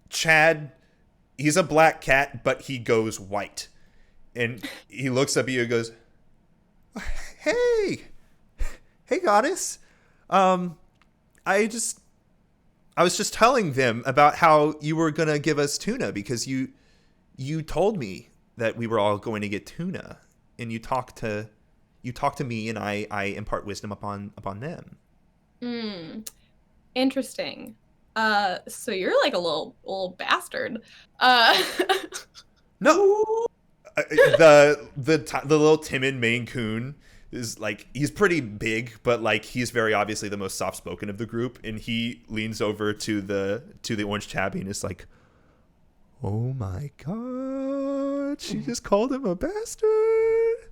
Chad, he's a black cat, but he goes white. And he looks up at you and goes, Hey, goddess. I was just telling them about how you were going to give us tuna because you told me that we were all going to get tuna, and you talk to me, and I impart wisdom upon them." Interesting. So you're like a little bastard. No. The little timid Maine Coon is like, he's pretty big, but like he's very obviously the most soft spoken of the group, and he leans over to the orange tabby and is like, "Oh my god, she just called him a bastard."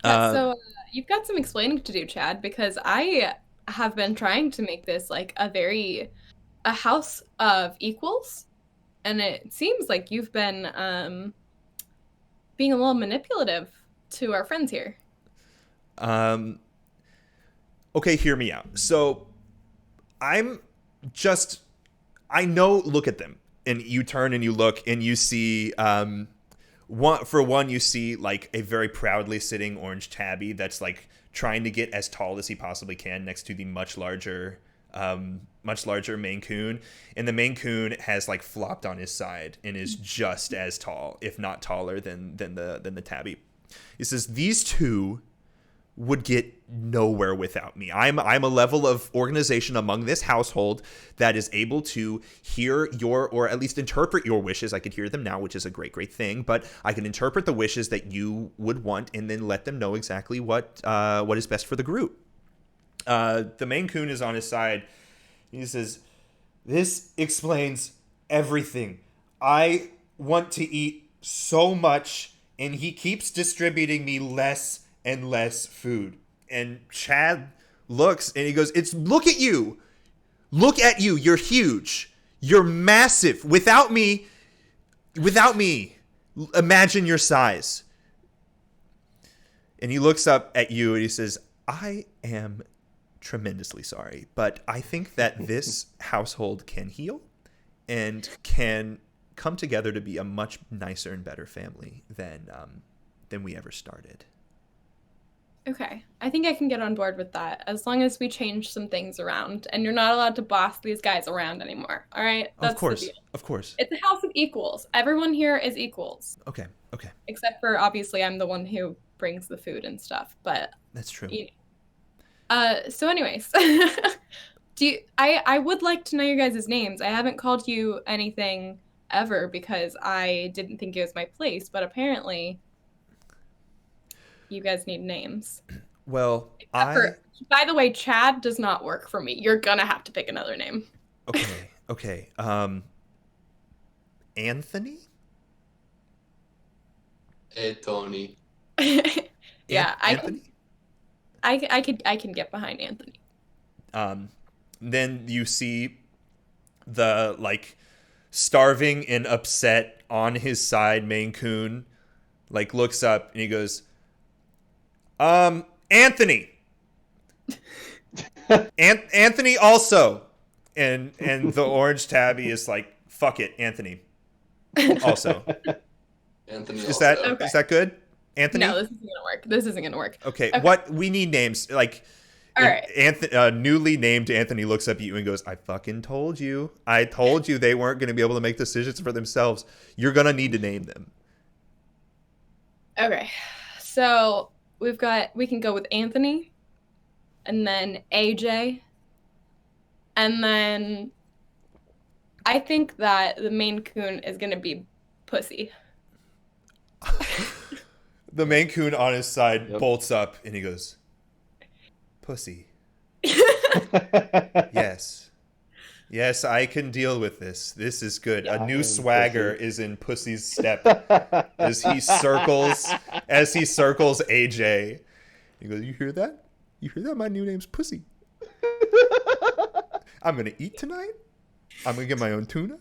So you've got some explaining to do, Chad, because I have been trying to make this like a house of equals, and it seems like you've been being a little manipulative to our friends here. Okay, hear me out. So I know, look at them, and you turn and you look and you see you see like a very proudly sitting orange tabby that's like trying to get as tall as he possibly can next to the much larger Maine Coon, and the Maine Coon has like flopped on his side and is just as tall, if not taller than the tabby. He says, "These two would get nowhere without me. I'm a level of organization among this household that is able to hear or at least interpret your wishes. I could hear them now, which is a great thing, but I can interpret the wishes that you would want and then let them know exactly what is best for the group." The Maine Coon is on his side. He says, "This explains everything. I want to eat so much, and he keeps distributing me less and less food. And Chad looks and he goes, look at you. Look at you. You're huge. You're massive. Without me, imagine your size. And he looks up at you and he says, I am tremendously sorry, but I think that this household can heal and can come together to be a much nicer and better family than we ever started. Okay, I think I can get on board with that as long as we change some things around, and you're not allowed to boss these guys around anymore. All right, Of course. It's a house of equals. Everyone here is equals. Okay. Except for obviously I'm the one who brings the food and stuff, but That's true. You know. So anyways, I would like to know your guys' names. I haven't called you anything ever because I didn't think it was my place, but apparently you guys need names. Well, by the way, Chad does not work for me. You're gonna have to pick another name. Okay. Anthony? Hey, Tony. Yeah, Anthony? I can get behind Anthony. Then you see the starving and upset on his side Maine Coon looks up and he goes, Anthony. Anthony also. And the orange tabby is like, fuck it, Anthony. Also. Anthony. Is also. that Okay. is that good? Anthony? No, this isn't gonna work. Okay. What we need names. All right. Newly named Anthony looks up at you and goes, I fucking told you. I told you they weren't going to be able to make decisions for themselves. You're going to need to name them. Okay. So we can go with Anthony, and then AJ, and then I think that the Maine Coon is gonna be Pussy. The Maine Coon on his side Yep. bolts up and he goes, Pussy. Yes, I can deal with this. This is good. Yeah, A I new am swagger Pussy. is in Pussy's step as he circles AJ. He goes, you hear that? You hear that? My new name's Pussy. I'm going to eat tonight. I'm going to get my own tuna.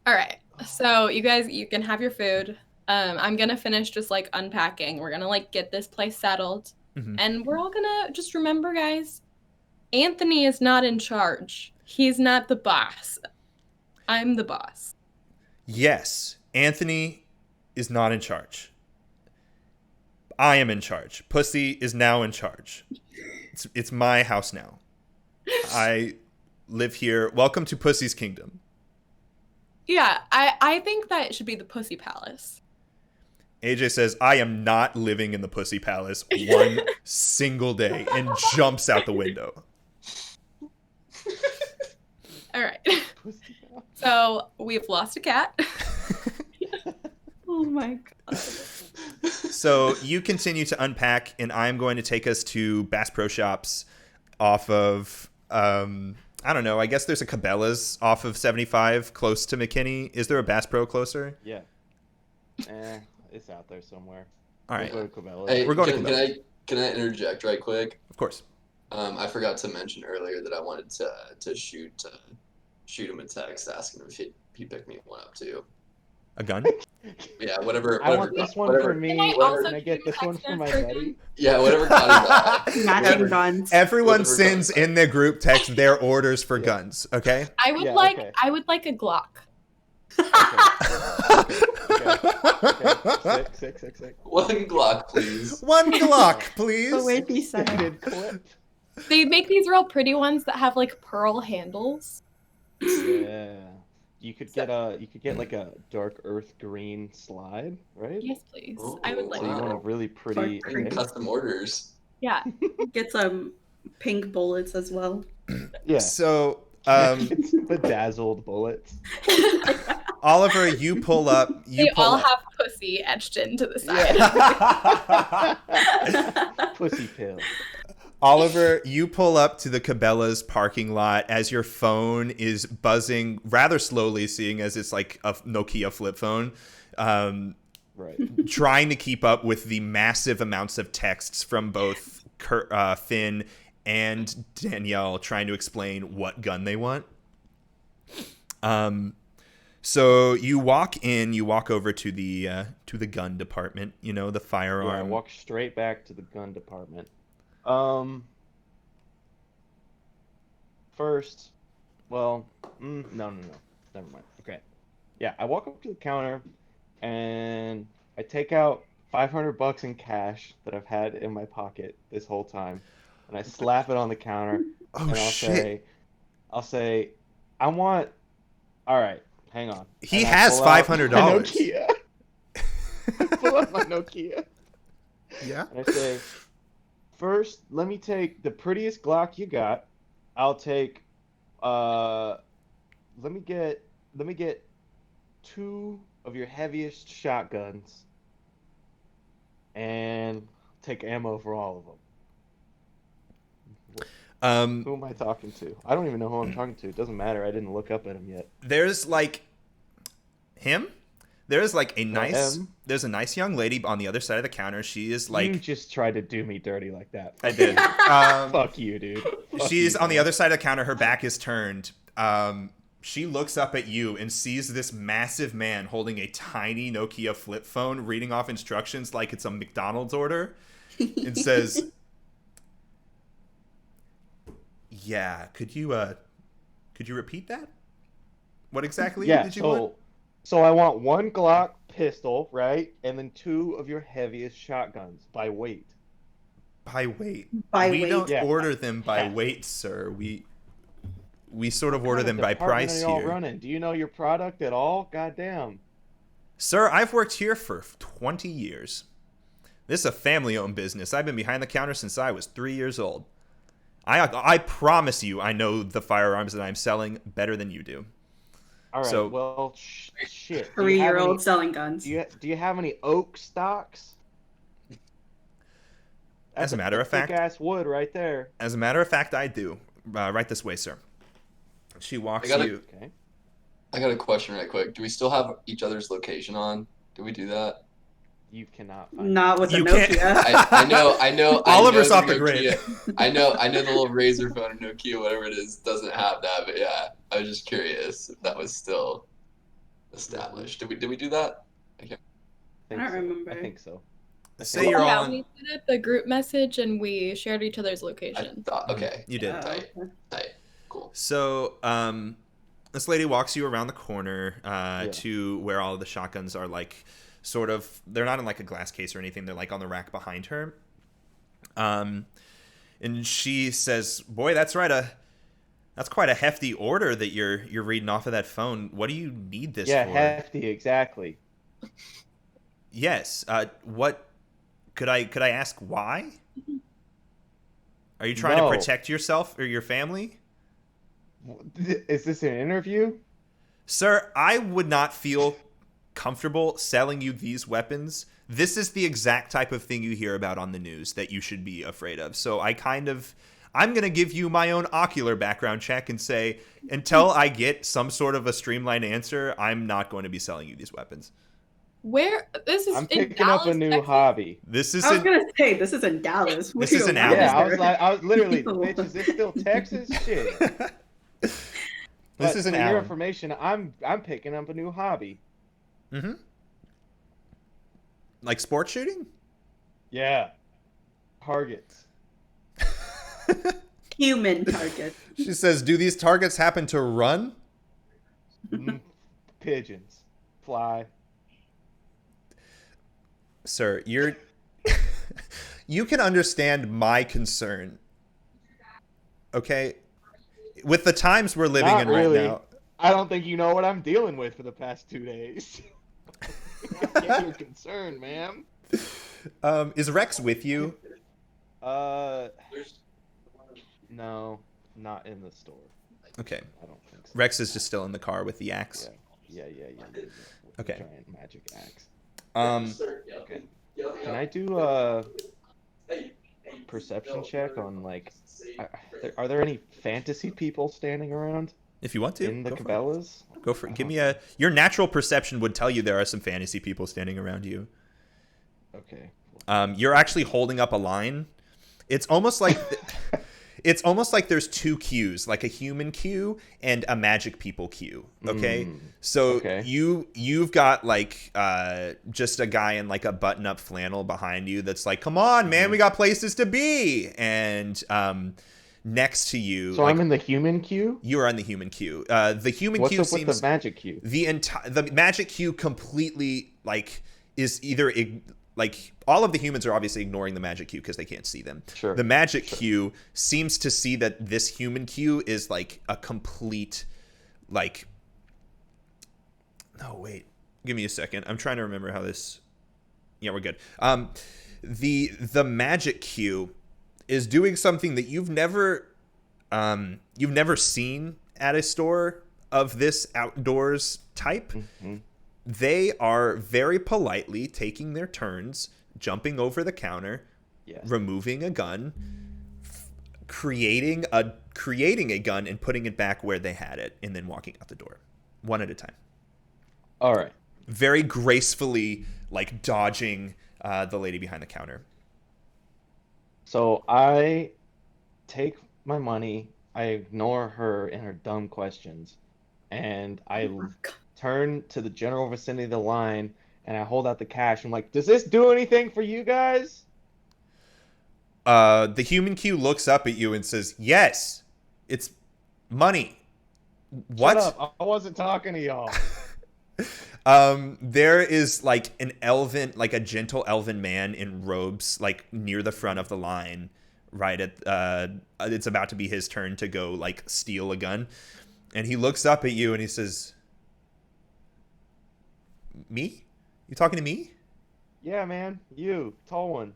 All right. So you guys, you can have your food. I'm gonna finish just unpacking. We're gonna get this place settled, Mhm. and we're all gonna just remember, guys. Anthony is not in charge. He's not the boss. I'm the boss. Yes, Anthony is not in charge. I am in charge. Pussy is now in charge. It's my house now. I live here. Welcome to Pussy's kingdom. Yeah, I think that it should be the Pussy Palace. AJ says, I am not living in the Pussy Palace one single day, and jumps out the window. All right. So we've lost a cat. Oh my god. So you continue to unpack, and I'm going to take us to Bass Pro Shops off of, I don't know, I guess there's a Cabela's off of 75 close to McKinney. Is there a Bass Pro closer? Yeah. It's out there somewhere. All right. We'll go to Cabela's. Hey, We're going to Cabela's. can I interject right quick? Of course. I forgot to mention earlier that I wanted to shoot him a text asking him if he picked me one up too. A gun? Yeah, whatever. I want this one for me. Can I Can also I get this one for my buddy? Yeah, whatever got him. Matching guns. Everyone Whatever sends gun. in their group text their orders for guns, okay? I would Yeah, like okay. a Glock. Okay. Sick. One Glock, please. One Glock, please. The way he said it. Good clip. They make these real pretty ones that have pearl handles. Yeah. You could get a dark earth green slide, right? Yes, please. Ooh, I would like So you wow. that. want a really pretty. Dark green. Custom orders. Yeah. Get some pink bullets as well. Yeah. So, It's bedazzled bullets. Oliver, you pull up. They all have pussy etched into the side. Pussy pill. Oliver, you pull up to the Cabela's parking lot as your phone is buzzing rather slowly, seeing as it's like a Nokia flip phone. Right. trying to keep up with the massive amounts of texts from both Finn and Danielle trying to explain what gun they want. So you walk over to the gun department, the firearm. Yeah, I walk straight back to the gun department. First, well, no, never mind. Okay. Yeah, I walk up to the counter and I take out $500 in cash that I've had in my pocket this whole time, and I slap it on the counter, Oh, and shit. I'll say, I want. All right, hang on. He And I has pull out $500. my Nokia. I pull out my Nokia, Yeah. and I say, first, let me take the prettiest Glock you got. I'll take. Let me get 2 of your heaviest shotguns, and take ammo for all of them. Who am I talking to? I don't even know who I'm talking to. It doesn't matter. I didn't look up at him yet. There's like him. There's like M. there's a nice young lady on the other side of the counter. She is You like, just tried to do me dirty like that. I did. Fuck you, dude. Fuck She's you, on the man. other side of the counter. Her back is turned. She looks up at you and sees this massive man holding a tiny Nokia flip phone, reading off instructions like it's a McDonald's order. It says, "Yeah, could you repeat that? What exactly did you want?" So I want 1 Glock pistol, right? And then 2 of your heaviest shotguns by weight. By weight. By we weight. don't Yeah. order them by Yeah. weight, sir. We sort of What order kind them of by department price are y'all here. running? Do you know your product at all? Goddamn. Sir, I've worked here for 20 years. This is a family-owned business. I've been behind the counter since I was 3 years old. I promise you I know the firearms that I'm selling better than you do. All right. So- Well, shit. 3-year-old selling guns. Do you have any oak stocks? As a matter of fact- thick ass wood right there. As a matter of fact, I do. Right this way, sir. She walks I gotta- you. Okay. I got a question right quick. Do we still have each other's location on? Do we do that? You cannot find Not with the You can't- Nokia. I know. Oliver's I know off the grid. Nokia- I know the little Razor phone or Nokia, whatever it is, doesn't have that. But yeah, I was just curious if that was still established. Did we do that? I I don't remember. I think so. Say you're yeah, all in. we set up the group message and we shared each other's I location. thought. Okay. You did. Oh, Tight. Cool. So, this lady walks you around the corner Yeah. to where all of the shotguns are, like, sort of. They're not in like a glass case or anything. They're like on the rack behind her. And she says, "Boy, that's quite a hefty order that you're reading off of that phone. What do you need this Yeah, for?" hefty, exactly. Yes. What could I ask why? Are you trying No. to protect yourself or your family? Is this an interview? Sir, I would not feel comfortable selling you these weapons. This is the exact type of thing you hear about on the news that you should be afraid of. So I'm going to give you my own ocular background check and say, until I get some sort of a streamlined answer, I'm not going to be selling you these weapons. Where this is I'm in picking up a Dallas, new Texas? This This I was isn't. gonna say this is in Dallas. This is in Where Dallas. Yeah, is I was literally, No. bitch, is this still Texas? Shit. This is an for your hour. information, I'm picking up a new hobby. Mm-hmm. Like sport shooting? Yeah. Targets. human target. She says, "Do these targets happen to run?" Pigeons. Fly. Sir, you can understand my concern. Okay? With the times we're living Not in really. right now. I don't think you know what I'm dealing with for the past 2 days. Get your concern, ma'am. Is Rex with you? No, not in the store. Okay. I don't think so. Rex is just still in the car with the axe. Yeah. With the Okay. giant magic axe. Okay. Can I do a perception check on, like, are there any fantasy people standing around? If you want to. In the Go for it. Cabela's? Go for it. Give me a... Your natural perception would tell you there are some fantasy people standing around you. Okay. You're actually holding up a line. It's almost like... It's almost like there's two queues, like a human queue and a magic people queue. Okay, so you've got like just a guy in like a button-up flannel behind you that's like, "Come on, man, we got places to be." And next to you, so like, I'm in the human queue. You are in the human queue. The human What's queue up seems with the magic queue. The magic queue completely like is either like all of the humans are obviously ignoring the magic queue because they can't see them. Sure. The magic queue seems to see that this human queue is like a complete like... No, wait. Give me a second. I'm trying to remember how this... Yeah, we're good. The magic queue is doing something that you've never seen at a store of this outdoors type. Mm-hmm. They are very politely taking their turns, jumping over the counter, removing a gun, creating a gun and putting it back where they had it, and then walking out the door, one at a time. All right. Very gracefully, like dodging the lady behind the counter. So I take my money, I ignore her and her dumb questions, and I turn to the general vicinity of the line, and I hold out the cash. I'm like, does this do anything for you guys? The human queue looks up at you and says, yes, it's money. What? Shut up. I wasn't talking to y'all. There is like a gentle elven man in robes, like near the front of the line, right at, it's about to be his turn to go like steal a gun. And he looks up at you and he says, me? You talking to me? Yeah, man. You, tall one.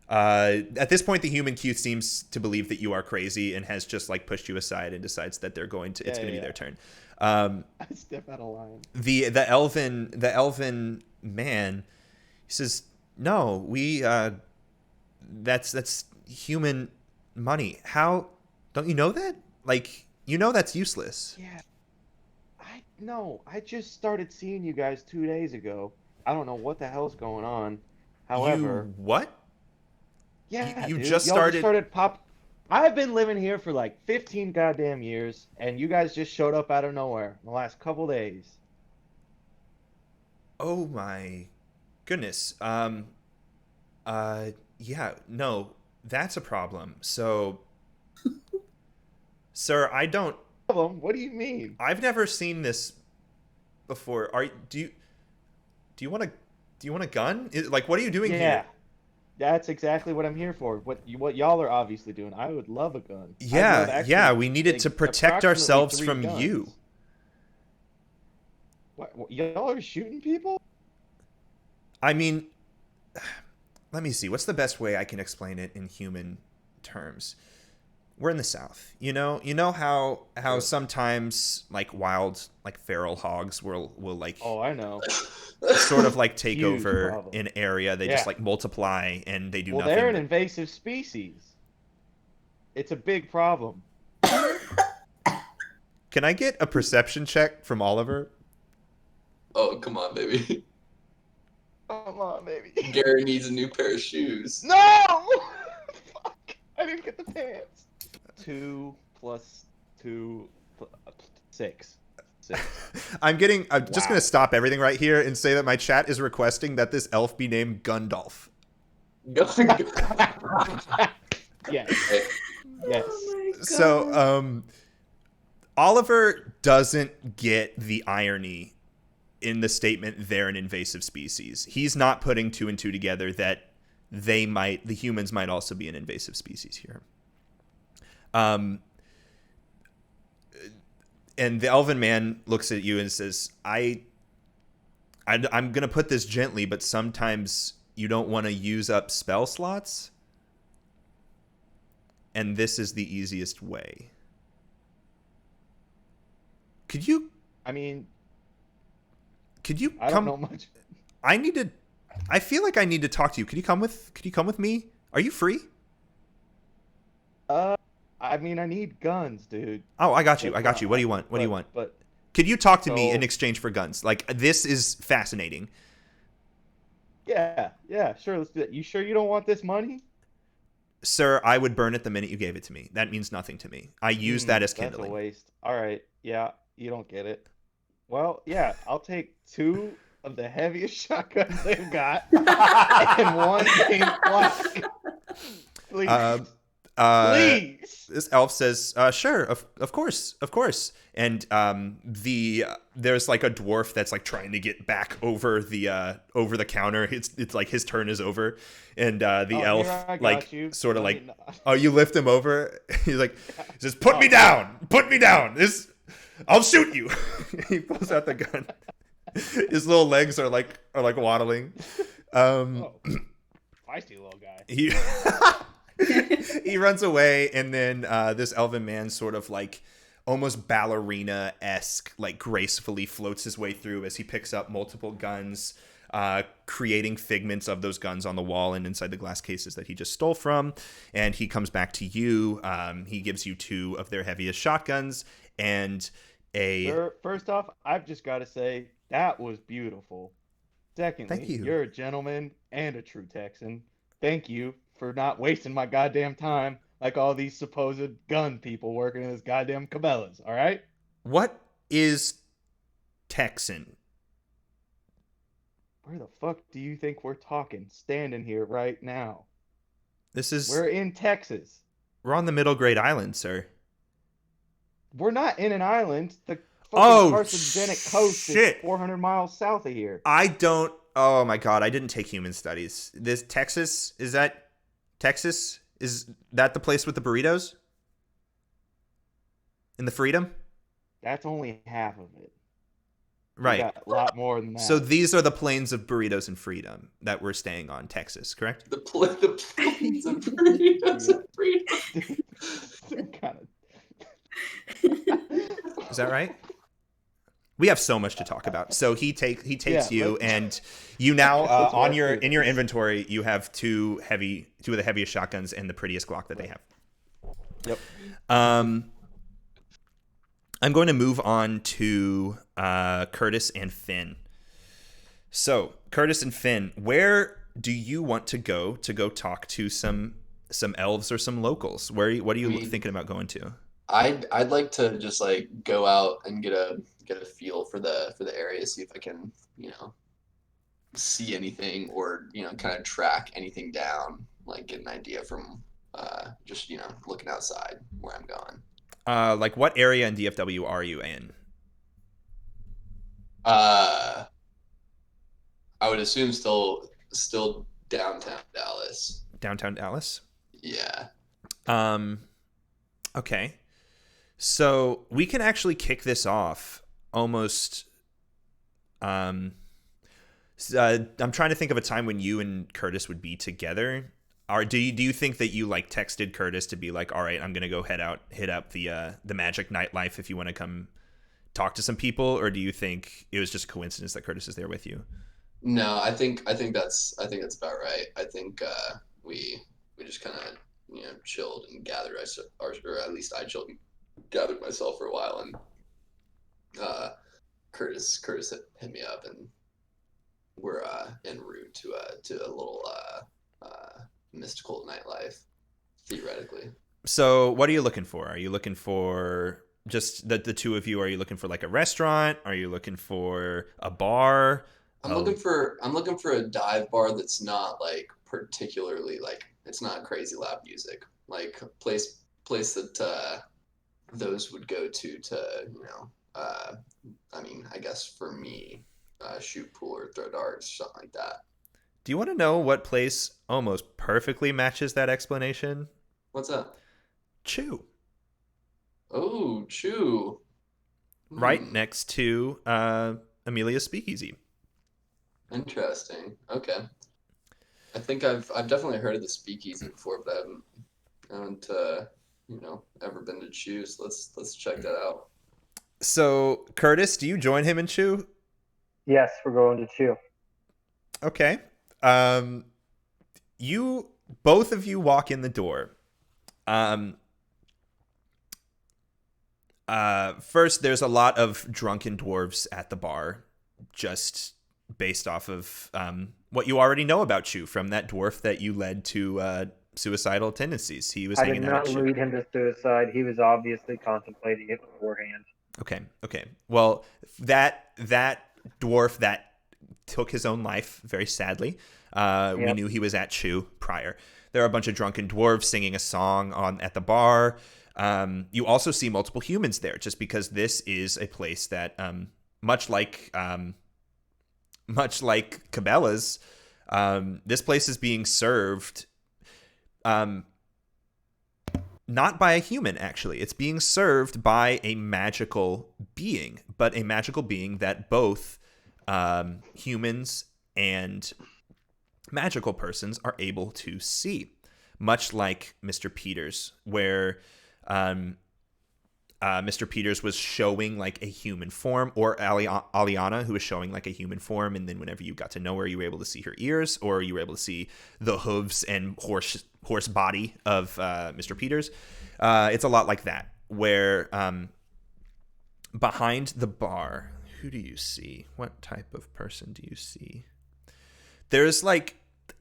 At this point, the human queue seems to believe that you are crazy and has just like pushed you aside and decides that it's going to be their turn. I step out of line. The elven man, he says, "No, we that's human money. How don't you know that? Like, you know that's useless." Yeah. I just started seeing you guys 2 days ago. I don't know what the hell's going on. However, what? Yeah, you dude. just Y'all started I've been living here for like 15 goddamn years, and you guys just showed up out of nowhere in the last couple days. Oh my goodness. Yeah, no, that's a problem. So, sir, I don't... What do you mean? I've never seen this before. Do you want a gun? Like, what are you doing here? That's exactly what I'm here for. What y'all are obviously doing. I would love a gun. Yeah, we needed to protect ourselves from guns. you. What, y'all are shooting people? I mean, let me see. What's the best way I can explain it in human terms? We're in the South. You know how sometimes like wild, like feral hogs will like... Oh, I know. Sort of like take over problem. an area. They just like multiply and they do nothing. Well, they're an invasive species. It's a big problem. Can I get a perception check from Oliver? Oh, come on, baby. Come on, baby. Gary needs a new pair of shoes. No! Fuck. I didn't get the pants. 2 plus 2 6. I'm just going to stop everything right here and say that my chat is requesting that this elf be named Gundalf. Yes. Yes. Oh So, Oliver doesn't get the irony in the statement they're an invasive species. He's not putting 2 and 2 together that the humans might also be an invasive species here. And the elven man looks at you and says, I'm going to put this gently, but sometimes you don't want to use up spell slots. And this is the easiest way. Could you... I mean... Could you I come... don't know much. I feel like I need to talk to you. Could you come with me? Are you free? I mean, I need guns, dude. Oh, I got you. That's I got you. What do you want? What do you want? But Could you talk to me in so exchange for guns? Like, this is fascinating. yeah, sure. Let's do that. You sure you don't want this money? Sir, I would burn it the minute you gave it to me. That means nothing to me. I use that as That's a kindling. waste. All right. Yeah, you don't get it. Well, yeah, I'll take 2 of the heaviest shotguns they've got and 1 pink flask. Please. Um, Please. This elf says, "Sure, of course, of course." And there's like a dwarf that's like trying to get back over the counter. It's like his turn is over, and the elf Here, I got like you. sort of Let like, me not- oh, you lift him over. He's like, he says, "Put me down, put me down. I'll shoot you." He pulls out the gun. His little legs are like waddling. Oh, feisty little guy. He he runs away, and then this elven man sort of like almost ballerina-esque, like gracefully floats his way through as he picks up multiple guns, creating figments of those guns on the wall and inside the glass cases that he just stole from. And he comes back to you. He gives you 2 of their heaviest shotguns and a... Sir, first off, I've just got to say, that was beautiful. Secondly, Thank you. You're a gentleman and a true Texan. Thank you for not wasting my goddamn time like all these supposed gun people working in this goddamn Cabela's, all right? What is Texan? Where the fuck do you think we're talking standing here right now? We're We're in Texas. on the Middle Great Island, sir. We're not in an island. The Oh, fucking Carcinogenic coast shit. is 400 miles south of here. Oh my god, I didn't take human studies. This Texas, is that Texas? Is that the place with the burritos? And the freedom? That's only half of it. We Right. got a lot more than that. So these are the plains of burritos and freedom that we're staying on, Texas, correct? The planes of burritos and freedom. kind of. Is that right? We have so much to talk about. So he takes you, and you now on your inventory you have 2 of the heaviest shotguns and the prettiest Glock that they have. Yep. I'm going to move on to Curtis and Finn. So Curtis and Finn, where do you want to go talk to some elves or some locals? What are you thinking about going to? I'd like to just like go out and get a feel for the area, see if I can, see anything or, kind of track anything down, like get an idea from just, looking outside where I'm going. Like what area in DFW are you in? I would assume still downtown Dallas. Downtown Dallas? Yeah. Okay. So we can actually kick this off almost. I'm trying to think of a time when you and Curtis would be together. Do you think that you like texted Curtis to be like, all right, I'm gonna go hit up the Magic Nightlife if you want to come talk to some people, or do you think it was just a coincidence that Curtis is there with you? No, I think that's about right. I think we just kind of chilled and gathered or at least I chilled and gathered myself for a while, and Curtis hit me up, and we're en route to a little mystical nightlife, theoretically. So what are you looking for? Are you looking for just the 2 of you? Are you looking for like a restaurant? Are you looking for a bar? I'm looking for a dive bar that's not like particularly like, it's not crazy loud music, like a place that those would go to I mean, I guess for me, shoot pool or throw darts, something like that. Do you want to know what place almost perfectly matches that explanation? What's that? Chew. Oh, Chew. Right next to Amelia's Speakeasy. Interesting. Okay. I think I've definitely heard of the Speakeasy before, but I haven't ever been to Chew. So let's check that out. So Curtis, do you join him in Chew? Yes, we're going to Chew. Okay. You both of you walk in the door. First, there's a lot of drunken dwarves at the bar, just based off of what you already know about Chu from that dwarf that you led to suicidal tendencies. He was I did hanging out not at Chu. lead him to suicide. He was obviously contemplating it beforehand. Okay. Well, that dwarf that took his own life very sadly. We Yep. knew he was at Chu prior. There are a bunch of drunken dwarves singing a song at the bar. You also see multiple humans there, just because this is a place that, much like Cabela's, this place is being served, not by a human. Actually, it's being served by a magical being, but a magical being that both humans and magical persons are able to see, much like Mr. Peters, where Mr. Peters was showing like a human form, or Aliana, who was showing like a human form, and then whenever you got to know her, you were able to see her ears, or you were able to see the hooves and horse body of Mr. Peters. It's a lot like that, where behind the bar, who do you see? What type of person do you see? There's like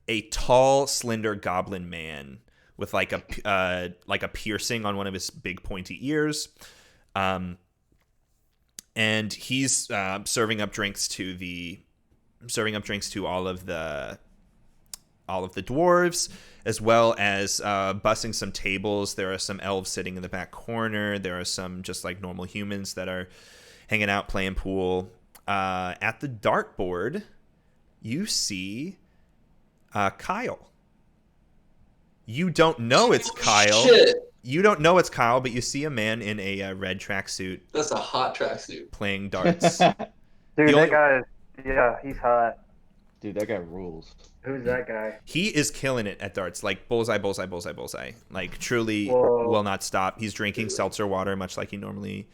a tall, slender goblin man with like a piercing on one of his big pointy ears, and he's serving up drinks to all of the dwarves, as well as bussing some tables. There are some elves sitting in the back corner. There are some just like normal humans that are hanging out playing pool. At the dartboard, you see Kyle. You don't know it's Kyle. Shit. You don't know it's Kyle, but you see a man in a red tracksuit That's a hot tracksuit. playing darts. Dude, The that only- guy, yeah, he's hot. Dude, that guy rules. Who's that guy? He is killing it at darts, like bullseye, bullseye, bullseye, bullseye. Like truly Whoa. will not stop. He's drinking seltzer water, much like he normally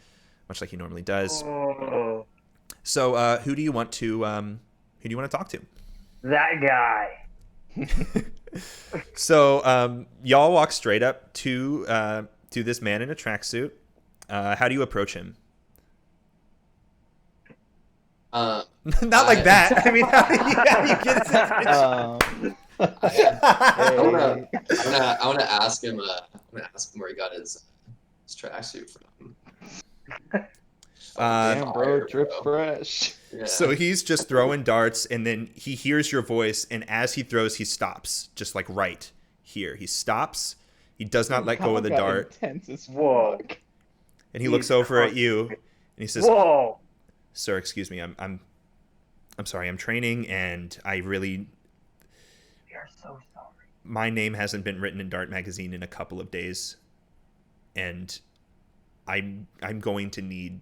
does. Oh, So, who do you want to talk to? that guy. So, y'all walk straight up to this man in a tracksuit. How do you approach him? Uh, Not like that. I mean, how do you get his attention? I wanna ask him. Where he got his tracksuit from. Damn, bro, Fire, drip bro. fresh. Yeah. So he's just throwing darts, and then he hears your voice, and as he throws, he stops, just like right here. He stops. He does not let go of the Kyle got dart, intense as Whoa. fuck. and he looks over at you, and he says, Whoa. "Sir, excuse me. I'm sorry. I'm training, and I really You're so sorry. my name hasn't been written in Dart Magazine in a couple of days, and I'm going to need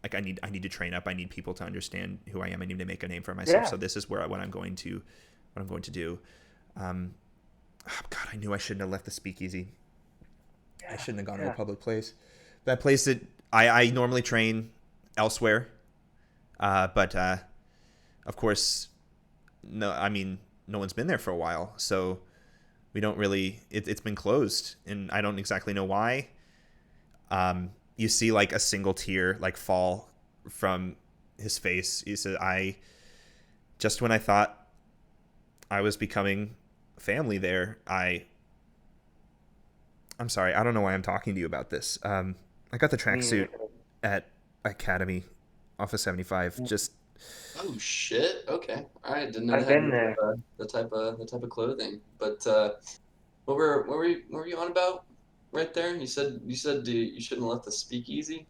like I need to train up. I need people to understand who I am. I need to make a name for myself. Yeah. So this is what I'm going to do. Oh God, I knew I shouldn't have left the speakeasy. I shouldn't have gone to a public place. That place that I normally train elsewhere, but of course, no. I mean, no one's been there for a while, so we don't really. It's been closed, and I don't exactly know why. You see like a single tear like fall from his face. He said, just when I thought I was becoming family there, I'm sorry, I don't know why I'm talking to you about this. I got the tracksuit at Academy off of 75. Just Oh shit. Okay. All right. Didn't know I've they had been there. the type of clothing. But what were you on about right there? You said you shouldn't have left the speakeasy.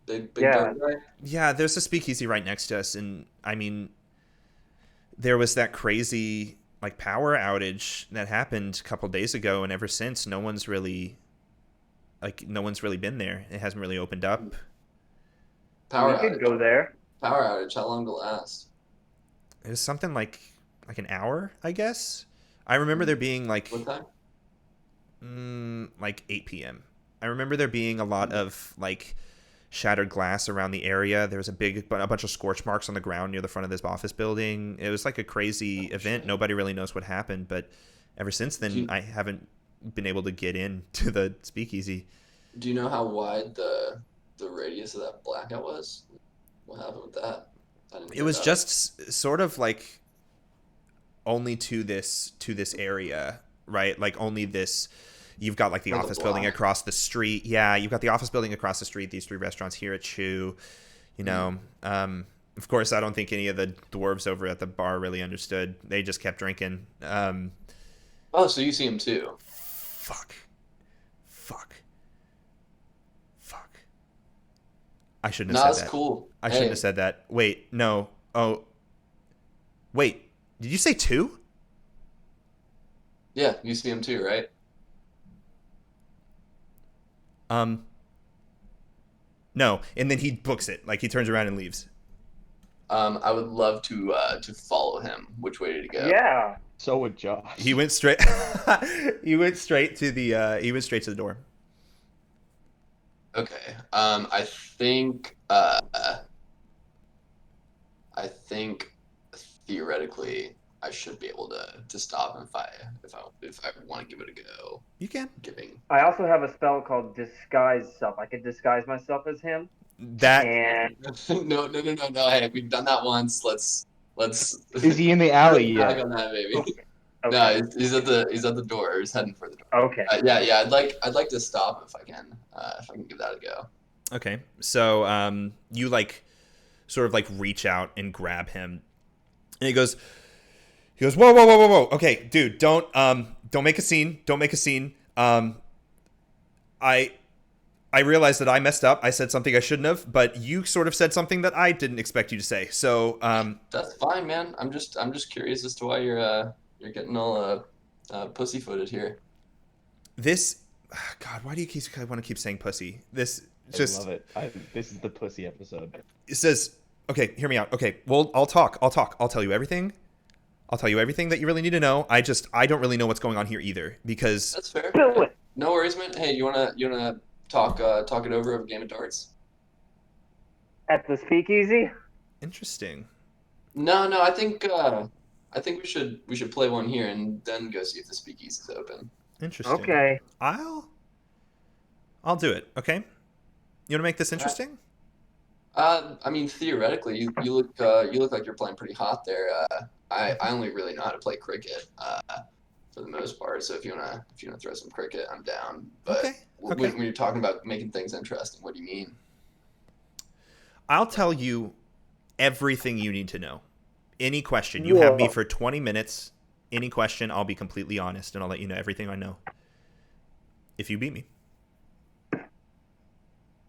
Big Yeah. dark guy. yeah, there's a speakeasy right next to us, and I mean, there was that crazy like power outage that happened a couple days ago, and ever since, no one's really been there. It hasn't really opened up. Power We could outage. go there. Power outage. How long did it last? It was something like an hour, I guess. I remember there being like What time? like 8 p.m. I remember there being a lot of like shattered glass around the area. There was a bunch of scorch marks on the ground near the front of this office building. It was like a crazy event. Nobody really knows what happened, but ever since then, I haven't been able to get into the speakeasy. Do you know how wide the radius of that blackout was? What happened with that? I didn't It hear was about it. just sort of like only to this area, right? Like only this. You've got like the Like a office building block. across the street. Yeah, you've got the office building across the street. These 3 restaurants here at Chew. You know, of course, I don't think any of the dwarves over at the bar really understood. They just kept drinking. Oh, so you see him too? Fuck, fuck, fuck. I shouldn't No, have said that's that. cool. I shouldn't have Hey, said that. Wait, no. Oh, wait. Did you say 2? yeah, you see him too, right? Um, no. And then he books it. Like he turns around and leaves. I would love to follow him. Which way did he go? Yeah. So would Josh. He went straight. he went straight to the. He went straight to the door. Okay. I think theoretically I should be able to stop him if I want to give it a go. You can. Giving. I also have a spell called Disguise Self. I can disguise myself as him. That And No. Hey, we've done that once. Let's Is he in the alley look back yet? on that, baby. okay. No, Okay. he's at the door. He's heading for the door. Okay. Yeah. I'd like to stop if I can give that a go. okay. So you like sort of like reach out and grab him, and he goes, whoa. Okay, dude, don't make a scene. Don't make a scene. I I realized that I messed up. I said something I shouldn't have, but you sort of said something that I didn't expect you to say. So, That's fine, man. I'm just curious as to why you're getting all pussyfooted here. this, God, why do you want to keep saying pussy? This I just love it. This is the pussy episode. it says, okay, hear me out. Okay, well, I'll talk. I'll tell you everything. I'll tell you everything that you really need to know. I don't really know what's going on here either because That's fair. Do Yeah. it. No worries, man. Hey, you wanna talk it over of a game of darts? At the speakeasy? interesting. No. I think we should play one here and then go see if the speakeasy is open. Interesting. Okay. I'll do it. Okay. You want to make this interesting? I mean, theoretically, you look like you're playing pretty hot there. I only really know how to play cricket, for the most part. So if you wanna throw some cricket, I'm down. But Okay. when, Okay. when you're talking about making things interesting, what do you mean? I'll tell you everything you need to know. Any question. You have me Whoa. for 20 minutes. Any question, I'll be completely honest and I'll let you know everything I know. If you beat me.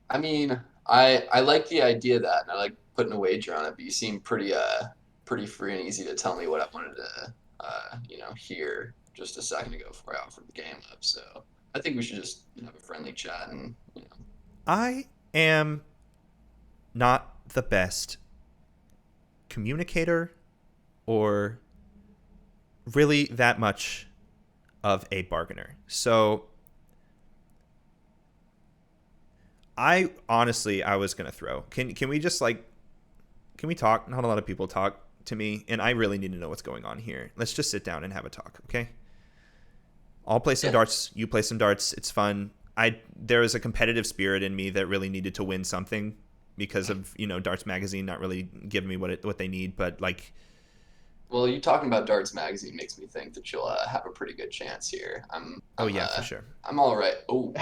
I mean, I like the idea of that, and I like putting a wager on it. But you seem pretty free and easy to tell me what I wanted to hear just a second ago before I offered the game up. So I think we should just have a friendly chat and I am not the best communicator or really that much of a bargainer. So I was gonna throw. Can we just like can we talk? Not a lot of people talk to me, and I really need to know what's going on here. Let's just sit down and have a talk, okay? I'll play some Yeah. darts. You play some darts. It's fun. There is a competitive spirit in me that really needed to win something because of Darts Magazine not really giving me what they need. But like, Well, you talking about Darts Magazine makes me think that you'll have a pretty good chance here. oh yeah, for sure. I'm all right. Oh,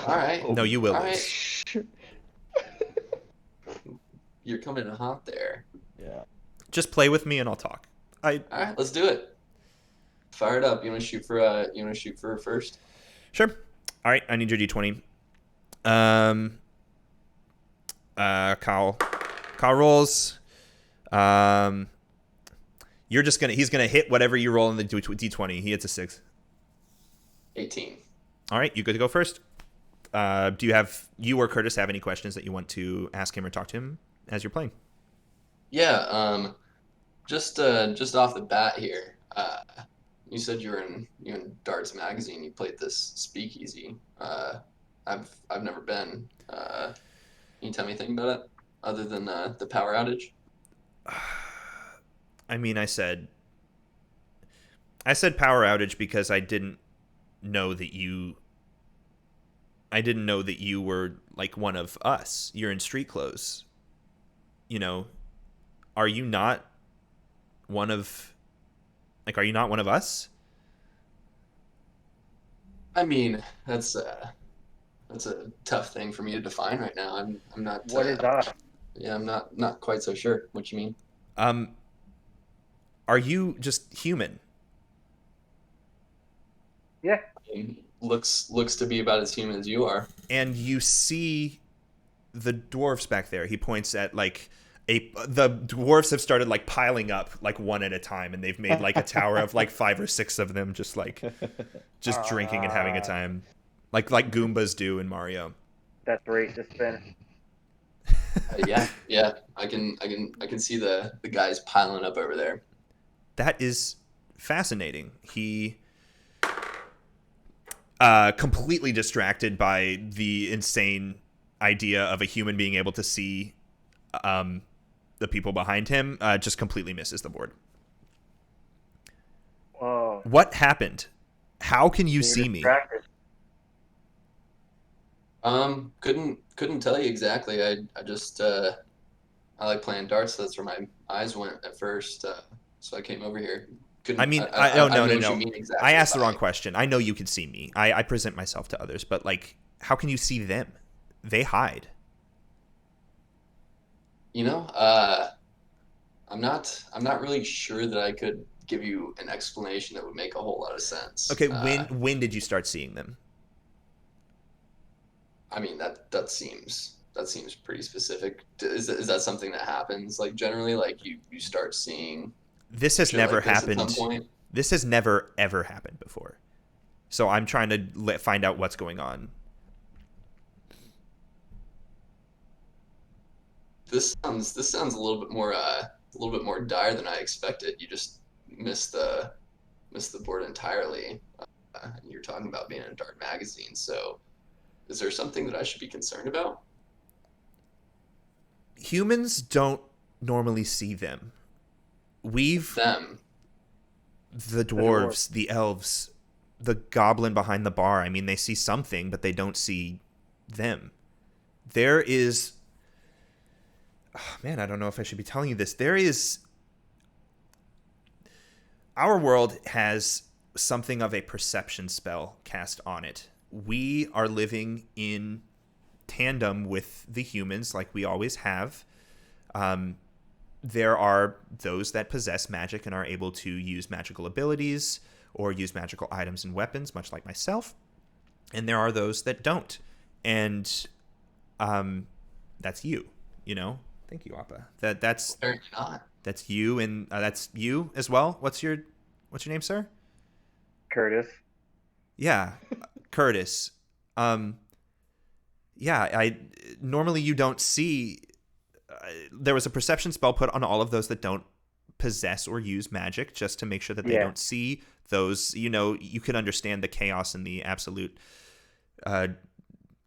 all right. No, you will All lose. right. You're coming in hot there. Yeah. Just play with me and I'll talk. All right, let's do it. Fire it up. You want to shoot for first? Sure. All right, I need your d20. Kyle rolls. He's gonna hit whatever you roll in the d20. He hits a 6. 18. All right, you good to go first. Do you or Curtis have any questions that you want to ask him or talk to him as you're playing? Yeah. Just off the bat here. You said you in Darts Magazine. You played this speakeasy. I've never been. Can you tell me anything about it other than the power outage? I mean, I said power outage because I didn't know that you I didn't know that you were like one of us. You're in street clothes. You know, are you not one of are you not one of us? I mean, that's a tough thing for me to define right now. I'm not What is us? yeah, I'm not quite so sure what you mean. Um, are you just human? Yeah. I mean, looks to be about as human as you are. And you see the dwarves back there. He points at like the dwarves have started like piling up like one at a time, and they've made like a tower of like 5 or 6 of them, just drinking and having a time, like Goombas do in Mario. That's racist, Finn. Yeah, I can see the guys piling up over there. That is fascinating. He completely distracted by the insane idea of a human being able to see the people behind him, just completely misses the board. Whoa. What happened? How can you You're see me? distracted. Couldn't tell you exactly. I just I like playing darts, so that's where my eyes went at first. So I came over here. I Couldn't mean, I no, don't know no, what you no. mean I exactly asked the by wrong question. I know you can see me. I present myself to others, but like, how can you see them? They hide. you know, I'm not really sure that I could give you an explanation that would make a whole lot of sense. Okay, when did you start seeing them? I mean that seems pretty specific. Is that something that happens like generally? Like you start seeing This has shit never like this at some happened. point? This has never ever happened before. So I'm trying to find out what's going on. This sounds a little bit more dire than I expected. You just missed the board entirely. You're talking about being in a dark magazine, so is there something that I should be concerned about? Humans don't normally see them. We've Them. the The dwarf. dwarves, the elves, the goblin behind the bar. I mean, they see something, but they don't see them. There is, oh, man, I don't know if I should be telling you this. Our world has something of a perception spell cast on it. We are living in tandem with the humans, like we always have. There are those that possess magic and are able to use magical abilities or use magical items and weapons, much like myself. And there are those that don't. And that's you, you know? Thank you, Appa. Apparently not. That's you, and that's you as well. What's your name, sir? Curtis. Yeah, Curtis. Yeah, I normally you don't see. There was a perception spell put on all of those that don't possess or use magic, just to make sure that they don't see those. You know, you can understand the chaos and the absolute,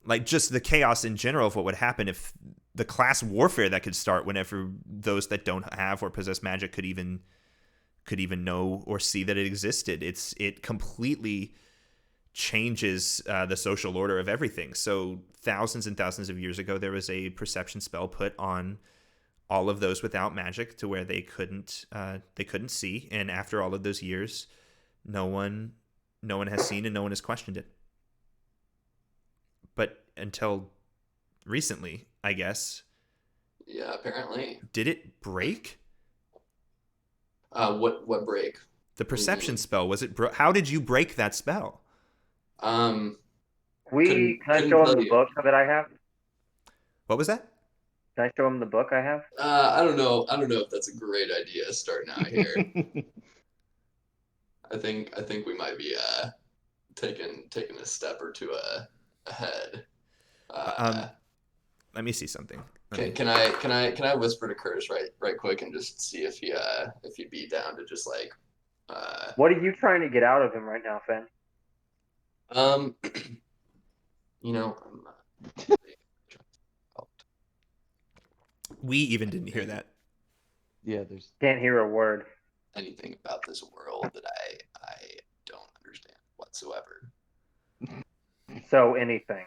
like just the chaos in general of what would happen if the class warfare that could start whenever those that don't have or possess magic could even know or see that it existed. It completely changes the social order of everything. So thousands and thousands of years ago, there was a perception spell put on all of those without magic to where they couldn't see. And after all of those years, no one has seen and no one has questioned it. But until recently, I guess. Yeah, apparently. Did it break? What break? The perception spell, was it how did you break that spell? Um, Can I couldn't show him tell the you. book that I have? What was that? Can I show him the book I have? I don't know. I don't know if that's a great idea starting out here. I think we might be taking a step or two ahead. Let me see something. Can I whisper to Curtis right quick and just see if he'd be down to just like What are you trying to get out of him right now, Finn? um you know We even didn't hear that. Yeah, there's Can't hear a word. anything about this world that I don't understand whatsoever. So anything.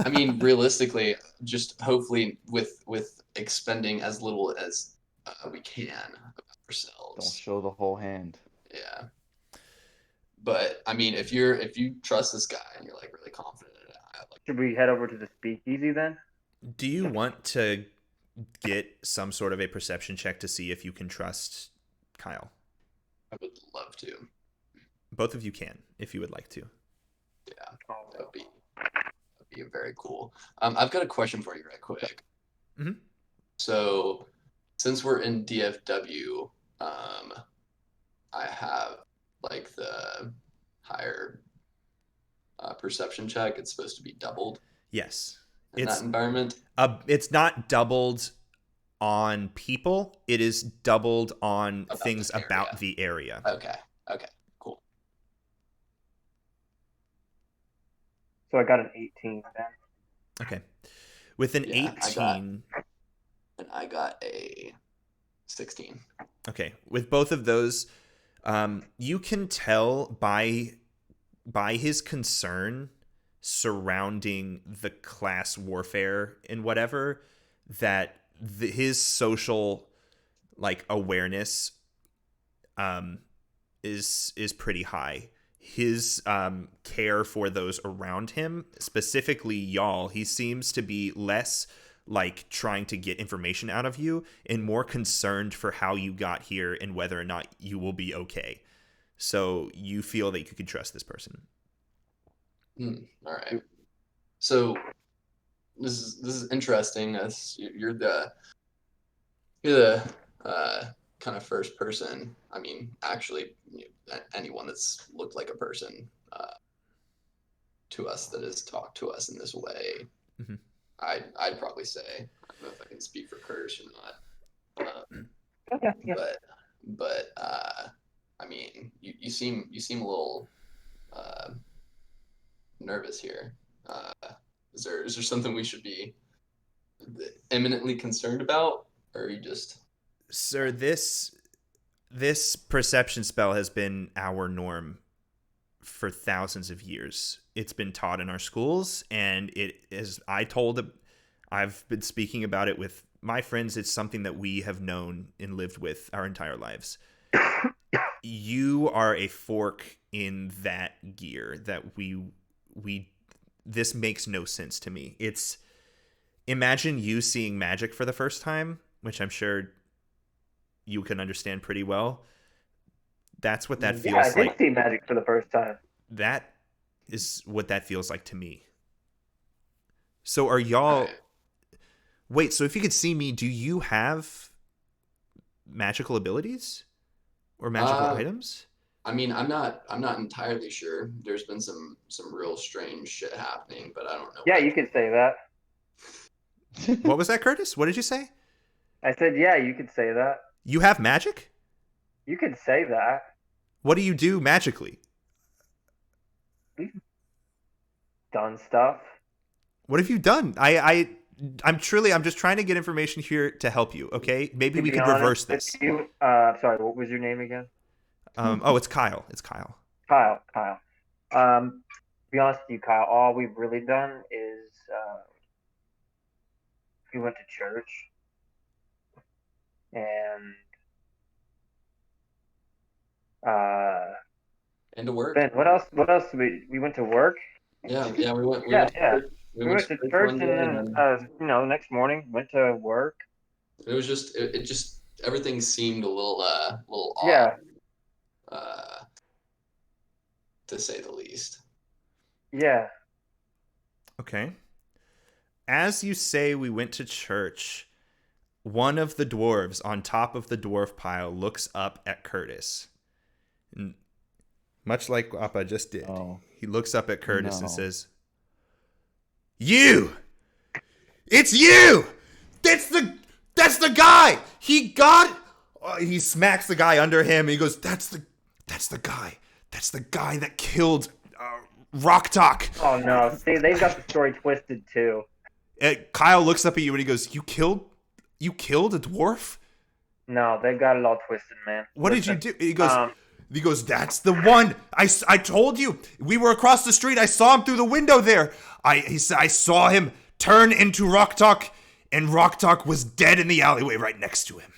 I mean, realistically, just hopefully with expending as little as we can of Don't ourselves. show the whole hand. Yeah. But I mean, if you trust this guy and you're like really confident in it, Should we head over to the speakeasy then? Do you want to get some sort of a perception check to see if you can trust Kyle? I would love to. Both of you can, if you would like to. Yeah, that'd be very cool. I've got a question for you, right quick. Mhm. So, since we're in DFW, I have like the higher perception check. It's supposed to be doubled Yes. in that environment. It's not doubled on people. It is doubled on About things the area. about the area. Okay, cool. So I got an 18 then. Okay. With an Yeah, 18. I got a 16. Okay. With both of those, you can tell by his concern surrounding the class warfare and whatever that his social awareness is pretty high. His care for those around him, specifically y'all, he seems to be less trying to get information out of you and more concerned for how you got here and whether or not you will be okay. So you feel that you can trust this person. All right. So this is interesting. You're the kind of first person. I mean, actually, anyone that's looked like a person to us that has talked to us in this way. Mm-hmm. I'd probably say. I don't know if I can speak for Curtis or not. Okay. Yeah. But I mean, you seem a little nervous here. Is there something we should be eminently concerned about, or are you just? Sir, this perception spell has been our norm for thousands of years. It's been taught in our schools, and it is. I've been speaking about it with my friends. It's something that we have known and lived with our entire lives. You are a fork in that gear that we. This makes no sense to me. It's imagine you seeing magic for the first time, which I'm sure you can understand pretty well. That's what that feels like. I did see magic for the first time. That is what that feels like to me. So are y'all... Wait, so if you could see me, do you have magical abilities? Or magical items? I mean, I'm not entirely sure. There's been some real strange shit happening, but I don't know. Yeah, you could say that. What was that, Curtis? What did you say? I said, yeah, you could say that. You have magic? You could say that. What do you do magically? We've done stuff. What have you done? I'm just trying to get information here to help you, okay? Maybe we could reverse this. Sorry, what was your name again? It's Kyle. It's Kyle. Kyle. To be honest with you, Kyle, all we've really done is we went to church and to work. Ben, what else? We went to work. Yeah, we went. We went to church and then next morning went to work. It was just it just everything seemed a little odd. Yeah. To say the least. Yeah. Okay. As you say, we went to church. One of the dwarves on top of the dwarf pile looks up at Curtis. And much like Appa just did, he looks up at Curtis and says, "You! It's you! That's the guy! He smacks the guy under him and he goes, That's the guy. That's the guy that killed Rock Talk." Oh no! See, they've got the story twisted too. Kyle looks up at you and he goes, You killed a dwarf? No, they've got it all twisted, man. What did you do? He goes, He goes, that's the one. I told you. We were across the street. I saw him through the window there. He said, I saw him turn into Rocktalk, and Rocktalk was dead in the alleyway right next to him.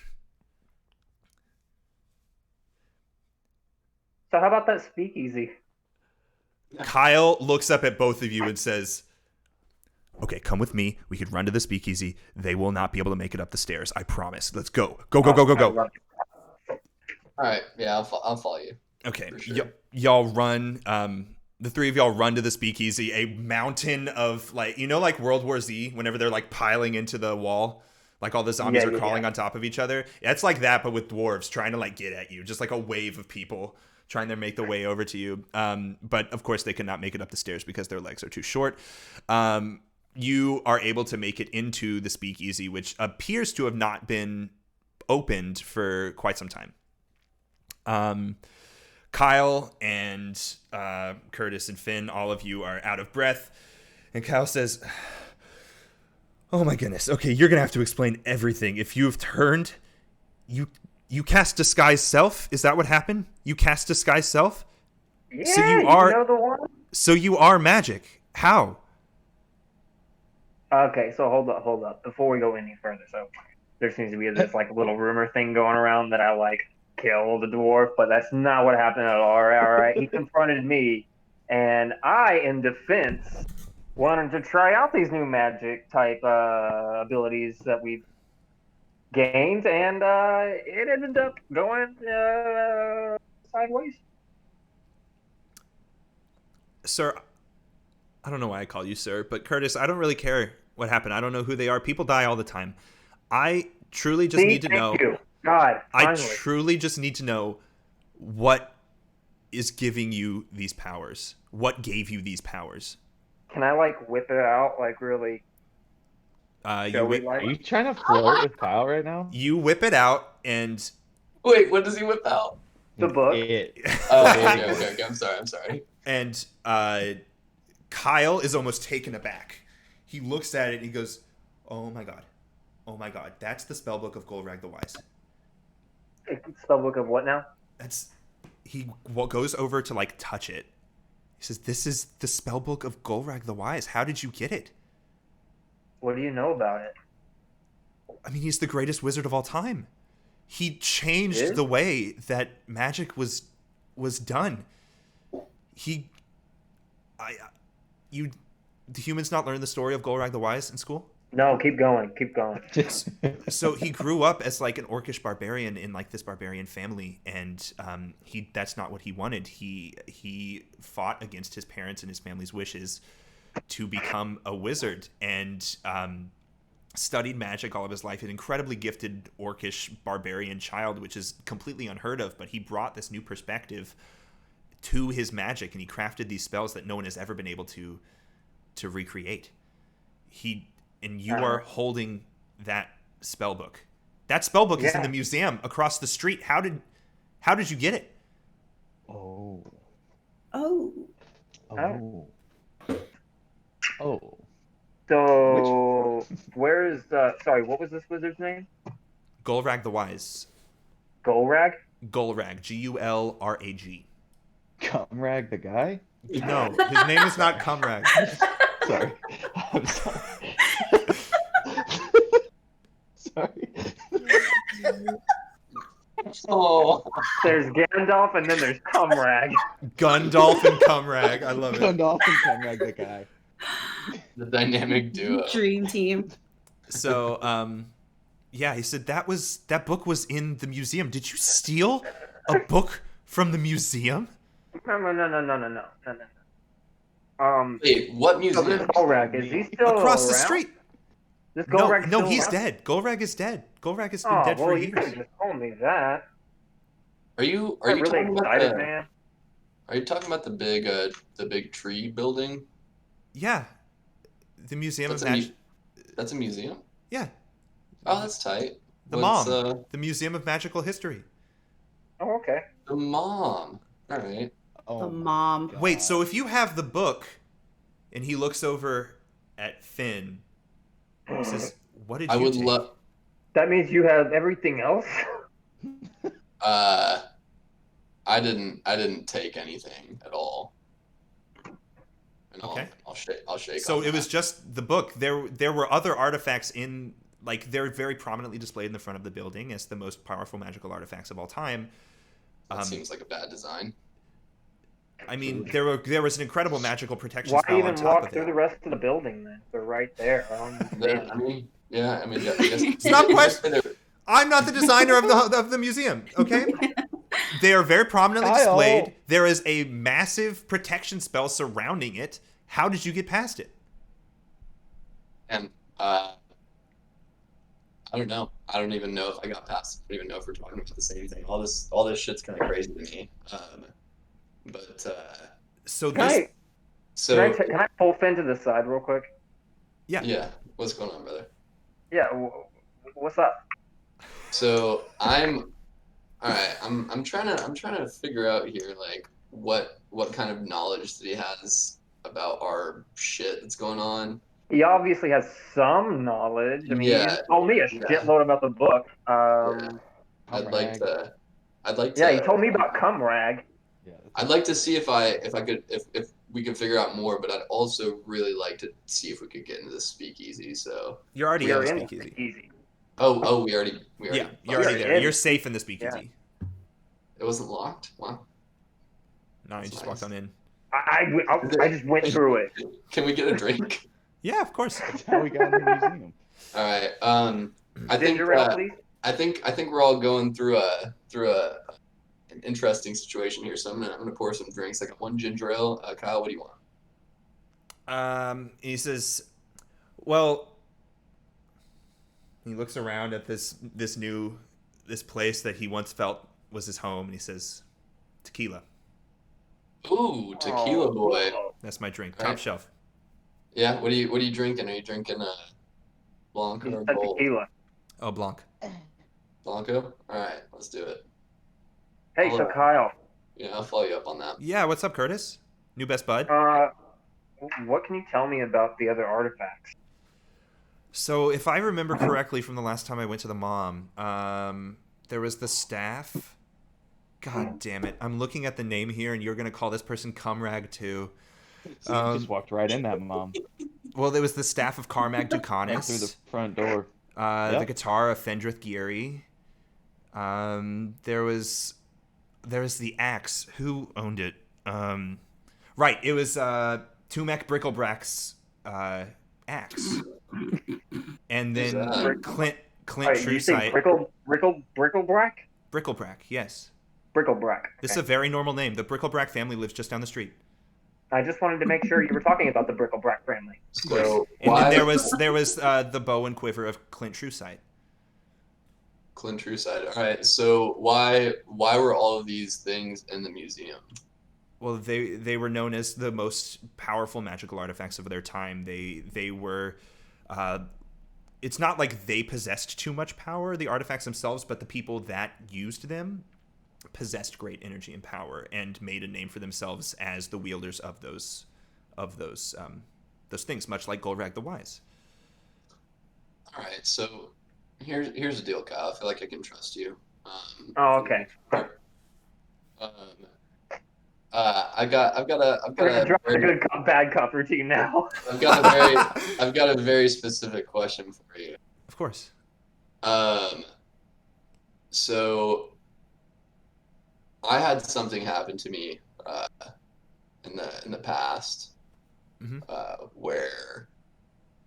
So how about that speakeasy? Kyle looks up at both of you and says, okay, come with me. We could run to the speakeasy. They will not be able to make it up the stairs. I promise. Let's go. Go. All right. Yeah, I'll follow you. Okay. Sure. Y'all run. The three of y'all run to the speakeasy. A mountain of, like, like World War Z, whenever they're like piling into the wall, like all the zombies are crawling on top of each other. It's like that, but with dwarves trying to like get at you. Just like a wave of people trying to make the way over to you. But of course they cannot make it up the stairs because their legs are too short. You are able to make it into the speakeasy, which appears to have not been opened for quite some time. Kyle and Curtis and Finn, all of you are out of breath. And Kyle says, oh my goodness. Okay, you're going to have to explain everything. If you've turned, you cast Disguise Self? Is that what happened? You cast Disguise Self? Yeah, so you know the one? So you are magic. How? Okay, so hold up. Before we go any further, so there seems to be this like little rumor thing going around that I like killed the dwarf, but that's not what happened at all. All right. He confronted me, and I, in defense, wanted to try out these new magic type abilities that we've gained, and it ended up going sideways. Sir, I don't know why I call you sir, but Curtis, I don't really care what happened. I don't know who they are. People die all the time. I truly just need to know. Thank you. God, I truly just need to know what is giving you these powers. What gave you these powers? Can I like whip it out like really? Are you trying to flirt with Kyle right now? You whip it out and Wait, what does he whip out? The book. Okay. I'm sorry. And Kyle is almost taken aback. He looks at it and he goes, "Oh my god, that's the spellbook of Golrag the Wise." Spellbook of what now? He goes over to like touch it. He says, "This is the spellbook of Golrag the Wise. How did you get it?" What do you know about it? I mean, he's the greatest wizard of all time. He changed the way that magic was done. The humans not learn the story of Golrag the Wise in school? No, keep going. So he grew up as like an orcish barbarian in like this barbarian family, and that's not what he wanted. He fought against his parents and his family's wishes to become a wizard, and studied magic all of his life. An incredibly gifted orcish barbarian child, which is completely unheard of, but he brought this new perspective to his magic, and he crafted these spells that no one has ever been able to recreate. You are holding that spell book. That spell book is in the museum across the street. How did you get it? Oh. So where is sorry, what was this wizard's name? Golrag the Wise. Golrag? Golrag. Gulrag. Cumrag the guy? No, his name is not Cumrag. Sorry. I'm sorry. Sorry. Oh. There's Gandalf and then there's Cumrag. Gundalf and Cumrag. I love it. Gandalf and Cumrag the guy. The dynamic duo. Dream team. So, he said that book was in the museum. Did you steal a book from the museum? No. Wait, what museum? So this Golrag, is he still across around? the street? This Golrag No, still he's around? dead. Golrag is dead. Golrag has been dead for you could years. have just told me that. Are you I'm really talking about excited, man. Are you talking about the big tree building? Yeah, the Museum That's of Magic. That's a museum? Yeah, Oh, that's tight. the Museum of Magical History. Oh, okay. The mom. All right. Oh, The mom. God. Wait, so if you have the book, and he looks over at Finn, he says, "What did I you would take?" love. That means you have everything else? I didn't take anything at all. And Okay. I'll shake. So on it was that. just the book. There were other artifacts in, like, they're very prominently displayed in the front of the building as the most powerful magical artifacts of all time. That seems like a bad design. I mean, there was an incredible magical protection Why spell on even top walk of through the it. rest of the building then? They're right there. I don't understand. I guess. Stop question. I'm not the designer of the museum. Okay. They are very prominently Kyle. displayed. There is a massive protection spell surrounding it. How did you get past it? And I don't know. I don't even know if I got past. I don't even know if we're talking about the same thing. All this shit's kind of crazy to me. So Can this, I pull Finn to the side real quick? yeah. What's going on, brother? Yeah. What's up? So all right. I'm trying to figure out here like what kind of knowledge that he has about our shit that's going on. He obviously has some knowledge. I mean, Yeah. he told me a shitload about the book. Yeah. I'd like to. Yeah, he told me about Cumrag. Yeah, I'd like to see if we could figure out more, but I'd also really like to see if we could get into the speakeasy. So you're already in the speakeasy. we already Yeah, you're already there. You're safe in the speakeasy. Yeah. It wasn't locked. Wow. No, you just walked on in. I just went through it. Can we get a drink? Yeah, of course. That's how we got in the museum. All right. I think we're all going through an interesting situation here. So I'm gonna pour some drinks. I got one ginger ale. Kyle, what do you want? He says, well, he looks around at this place that he once felt was his home, and he says, tequila. Ooh, tequila boy. That's my drink. All Top right. shelf. Yeah. What are you drinking? Are you drinking Blanco or Bold? Tequila. Oh, Blanc. Blanco. All right. Let's do it. Hey, so Kyle. Yeah, I'll follow you up on that. Yeah, what's up, Curtis? New best bud? What can you tell me about the other artifacts? So, if I remember correctly from the last time I went to the mom, there was the staff. God damn it. I'm looking at the name here, and you're going to call this person Cumrag, too. So you just walked right in that, Mom. Well, there was the staff of Carmag Ducanis. Right through the front door. The guitar of Fendrith Geary. There was the axe. Who owned it? Right, it was Tumek Bricklebrack's axe. And then Clint Truesight. Bricklebrack? Bricklebrack, yes. Bricklebrack. Okay. This is a very normal name. The Bricklebrack family lives just down the street. I just wanted to make sure you were talking about the Bricklebrack family. So and then there was the bow and quiver of Clint Truesight. Clint Truesight. All right. So why were all of these things in the museum? Well, they were known as the most powerful magical artifacts of their time. They were. It's not like they possessed too much power, the artifacts themselves, but the people that used them possessed great energy and power and made a name for themselves as the wielders of those things, much like Golrag the Wise. All right. So here's the deal, Kyle. I feel like I can trust you. Okay. I've got a good cop, bad cop routine now. I've got a very specific question for you. Of course. So I had something happen to me in the past, where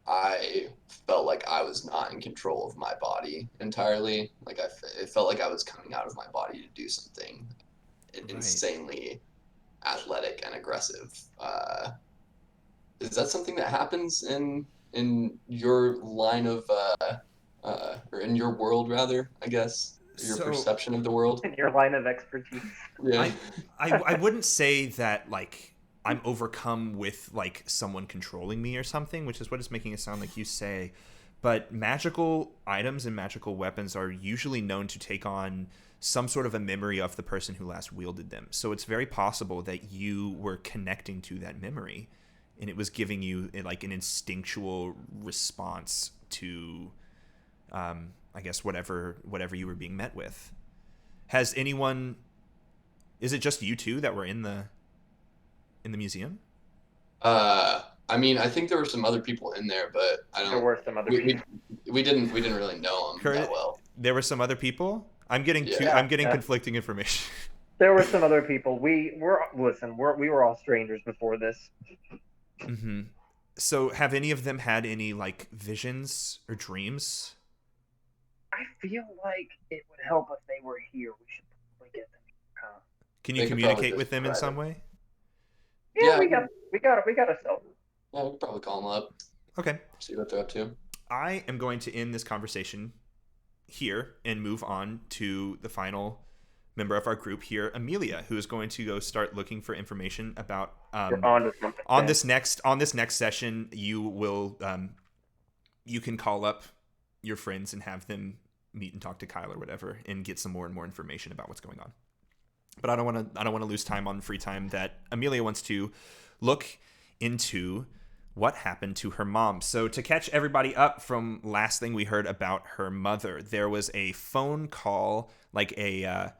I felt like I was not in control of my body entirely. Like it felt like I was coming out of my body to do something insanely athletic and aggressive. Is that something that happens in your line of or in your world rather, I guess? Your perception of the world? In your line of expertise. Yeah. I wouldn't say that like I'm overcome with like someone controlling me or something, which is what it's making it sound like you say. But magical items and magical weapons are usually known to take on some sort of a memory of the person who last wielded them. So it's very possible that you were connecting to that memory and it was giving you like an instinctual response to, I guess, whatever you were being met with. Has anyone Is it just you two that were in the museum? I mean, I think there were some other people in there, but I There don't. were some other We, people. we didn't really know them that well. There were some other people. I'm getting Yeah. conflicting information. There were some other people. We were all strangers before this. Mm-hmm. So, have any of them had any like visions or dreams? I feel like it would help if they were here. We should probably get them. Huh? Can you They could probably communicate just with them in try some to- way? Yeah, Yeah. we got a cell. Yeah, we could probably call them up, Okay. see what they're up to. I am going to end this conversation here and move on to the final member of our group here, Amelia, who is going to go start looking for information about We're on to something. on this next session. You will you can call up your friends and have them meet and talk to Kyle or whatever and get some more and more information about what's going on. But I don't want to lose time on free time that Amelia wants to look into what happened to her mom. So to catch everybody up from last thing we heard about her mother, there was a phone call, like a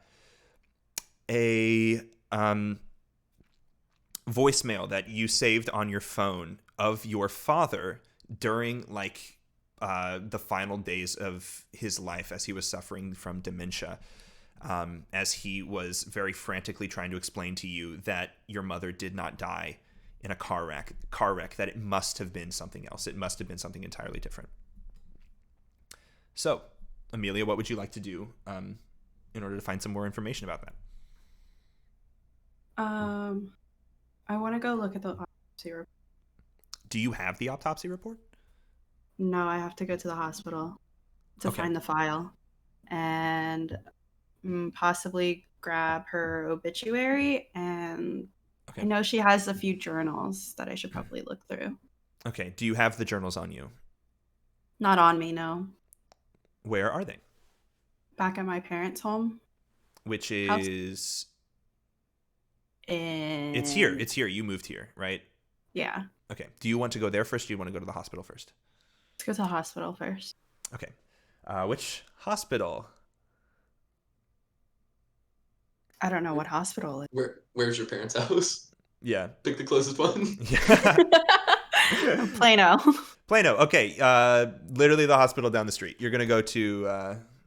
voicemail that you saved on your phone of your father during like the final days of his life as he was suffering from dementia. As he was very frantically trying to explain to you that your mother did not die in a car wreck, that it must have been something else. It must have been something entirely different. So, Amelia, what would you like to do in order to find some more information about that? I want to go look at the autopsy report. Do you have the autopsy report? No, I have to go to the hospital to Okay. find the file and possibly grab her obituary. And Okay. I know she has a few journals that I should probably look through. Okay. Do you have the journals on you? Not on me, no. Where are they? Back at my parents' home. Which is... And It's here. It's here. You moved here, right? Yeah. Okay. Do you want to go there first? Or do you want to go to the hospital first? Let's go to the hospital first. Okay. Which hospital? I don't know what hospital it Where's your parents' house? Yeah. Pick the closest one. Yeah. is. Plano. Plano. Okay. Literally the hospital down the street. You're gonna go to.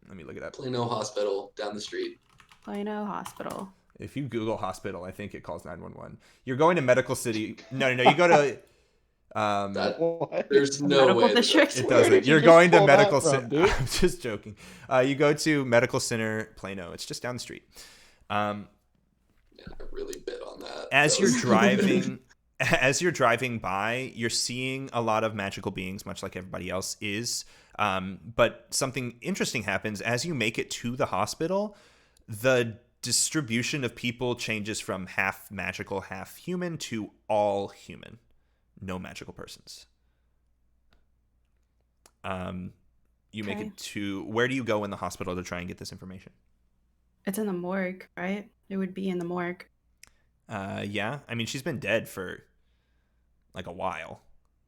Let me look it up. Plano Hospital down the street. Plano Hospital. If you Google hospital, I think it calls 911. You're going to Medical City. No. You go to. What? There's no Medical way. district? It Where doesn't. did you You're just going to pull that Medical from, Center. dude? I'm just joking. You go to Medical Center Plano. It's just down the street. Yeah, I really bit on that. As That you're was- driving as you're driving by, you're seeing a lot of magical beings, much like everybody else is. But something interesting happens as you make it to the hospital. The distribution of people changes from half magical, half human to all human. No magical persons. You make Okay. it to... Where do you go in the hospital to try and get this information? It's in the morgue, right? It would be in the morgue. Yeah. I mean, she's been dead for like a while.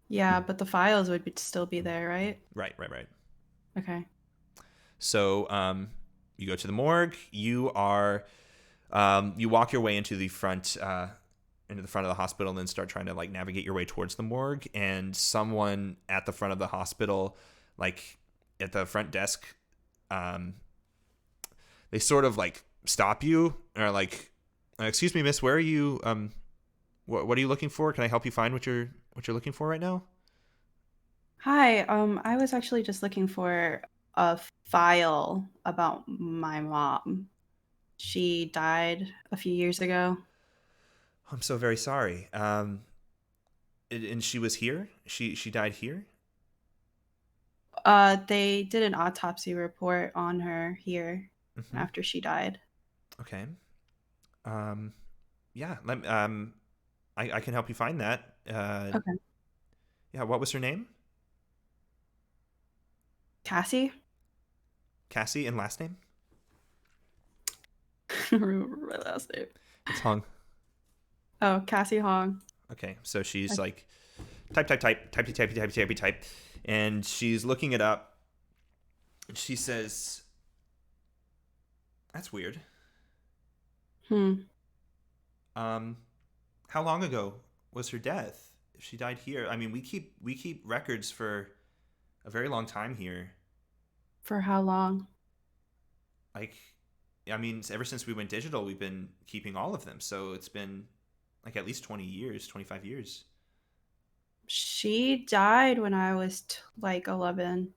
Yeah, but the files would still be there, right? Right. Okay. So you go to the morgue. You are you walk your way into the front of the hospital, and then start trying to like navigate your way towards the morgue. And someone at the front of the hospital, like at the front desk, they sort of like stop you or like, excuse me, miss, where are you? What are you looking for? Can I help you find what you're looking for right now? Hi, I was actually just looking for a file about my mom. She died a few years ago. I'm so very sorry. And she was here? She died here? They did an autopsy report on her here Mhm. after she died. Okay. Yeah. I can help you find that. Okay. Yeah. What was her name? Cassie? Cassie, and last name? I don't remember my last name. It's Hung. Oh, Cassie Hong. Okay. So she's like type, and she's looking it up. She says, "That's weird. How long ago was her death? If she died here, I mean, we keep records for a very long time here. For how long? Like, I mean, ever since we went digital, we've been keeping all of them. So it's been like at least 20 years, 25 years. She died when I was like 11.